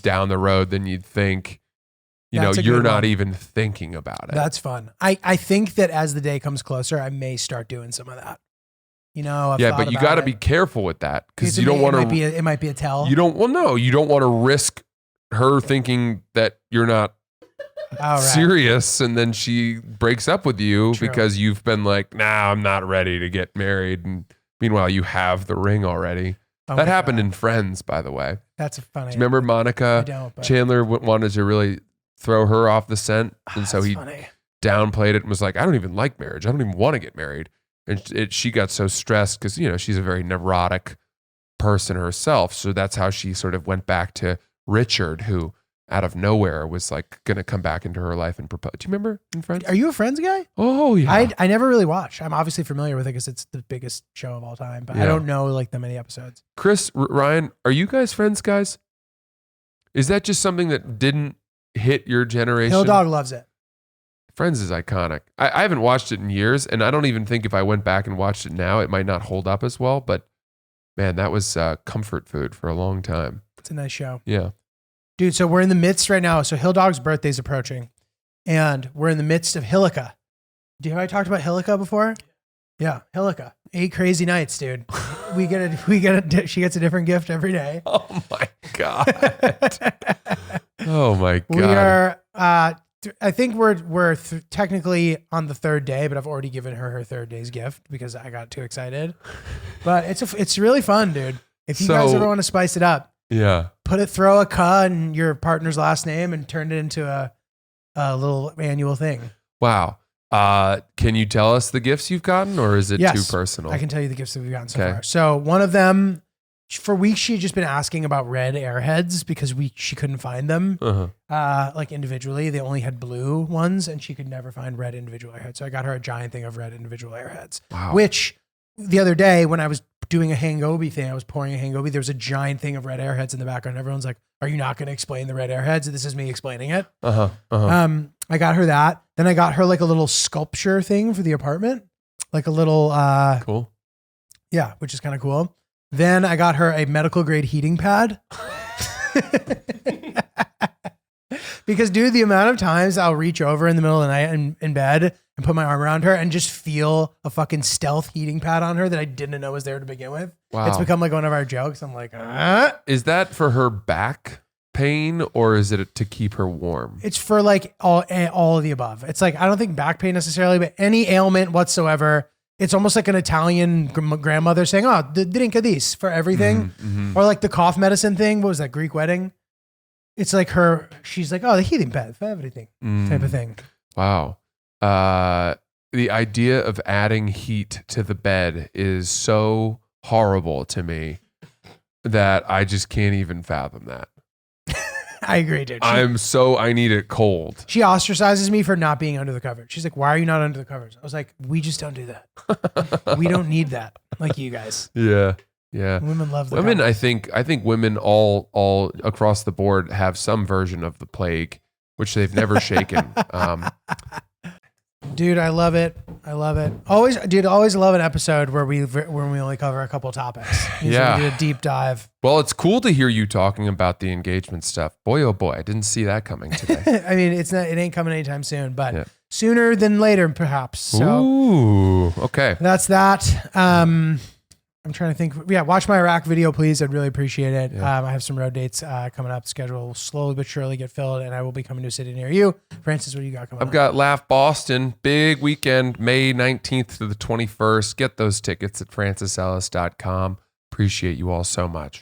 down the road than you'd think. You're not even thinking about it. That's fun. I think that as the day comes closer, I may start doing some of that. I've but you got to be careful with that because you don't want to. It might be a tell. You don't. Well, no, you don't want to risk her thinking that you're not serious, and then she breaks up with you because you've been like, "Nah, I'm not ready to get married." And meanwhile, you have the ring already. That happened in Friends, by the way. That's funny. Do you remember Monica? I don't. But Chandler wanted to really throw her off the scent, and so he downplayed it and was like, "I don't even like marriage. I don't even want to get married." And she got so stressed because, she's a very neurotic person herself. So that's how she sort of went back to Richard, who out of nowhere was like going to come back into her life and propose. Do you remember in Friends? Are you a Friends guy? Oh, yeah. I never really watched. I'm obviously familiar with it because it's the biggest show of all time, but I don't know that many episodes. Chris, Ryan, are you guys Friends guys? Is that just something that didn't hit your generation? Hill Dog loves it. Friends is iconic. I haven't watched it in years, and I don't even think if I went back and watched it now, it might not hold up as well. But man, that was comfort food for a long time. It's a nice show. Yeah. Dude, so we're in the midst right now. So Hill Dog's birthday's approaching, and we're in the midst of Hillica. Have I talked about Hillica before? Yeah, Hillica. 8 crazy nights, dude. She gets a different gift every day. Oh my God. Oh my God. We are, I think we're technically on the 3rd day, but I've already given her 3rd day's gift because I got too excited. But it's really fun, dude. If you guys ever want to spice it up, throw a "ka" in your partner's last name and turn it into a little annual thing. Wow. Can you tell us the gifts you've gotten, or is it too personal? I can tell you the gifts that we've gotten so far. So one of them, for weeks, she had just been asking about red Airheads because she couldn't find them individually. They only had blue ones, and she could never find red individual Airheads. So I got her a giant thing of red individual Airheads. Wow. Which the other day when I was doing a Hangobi thing, I was pouring a Hangobi. There was a giant thing of red Airheads in the background. Everyone's like, "Are you not going to explain the red Airheads?" This is me explaining it. I got her that. Then I got her like a little sculpture thing for the apartment, like a little cool. Yeah, which is kind of cool. Then I got her a medical grade heating pad. Because, dude, the amount of times I'll reach over in the middle of the night in bed and put my arm around her and just feel a fucking stealth heating pad on her that I didn't know was there to begin with. Wow. It's become like one of our jokes. I'm like, Is that for her back pain, or is it to keep her warm? It's for like all of the above. It's like, I don't think back pain necessarily, but any ailment whatsoever. It's almost like an Italian grandmother saying, "Oh, drink of this for everything." Or like the cough medicine thing. What was that, Greek wedding? It's like she's like, "Oh, the heating pad for everything," type of thing. Wow. The idea of adding heat to the bed is so horrible to me that I just can't even fathom that. I agree, dude. I need it cold. She ostracizes me for not being under the covers. She's like, "Why are you not under the covers?" I was like, "We just don't do that. We don't need that like you guys." Yeah. Yeah. Women love the women. comments. I think women all across the board have some version of the plague, which they've never shaken. Dude, I love it. I love it. Always love an episode where we only cover a couple topics. Usually Yeah. we do a deep dive. Well, it's cool to hear you talking about the engagement stuff. Boy, oh boy, I didn't see that coming today. I mean, it ain't coming anytime soon, but Yeah. sooner than later, perhaps. So Ooh, okay. that's that. I'm trying to think. Yeah, watch my Iraq video, please. I'd really appreciate it. Yeah. I have some road dates coming up. Schedule will slowly but surely get filled, and I will be coming to a city near you. Francis, what do you got coming up? I've got Laugh Boston, big weekend, May 19th to the 21st. Get those tickets at francisellis.com. Appreciate you all so much.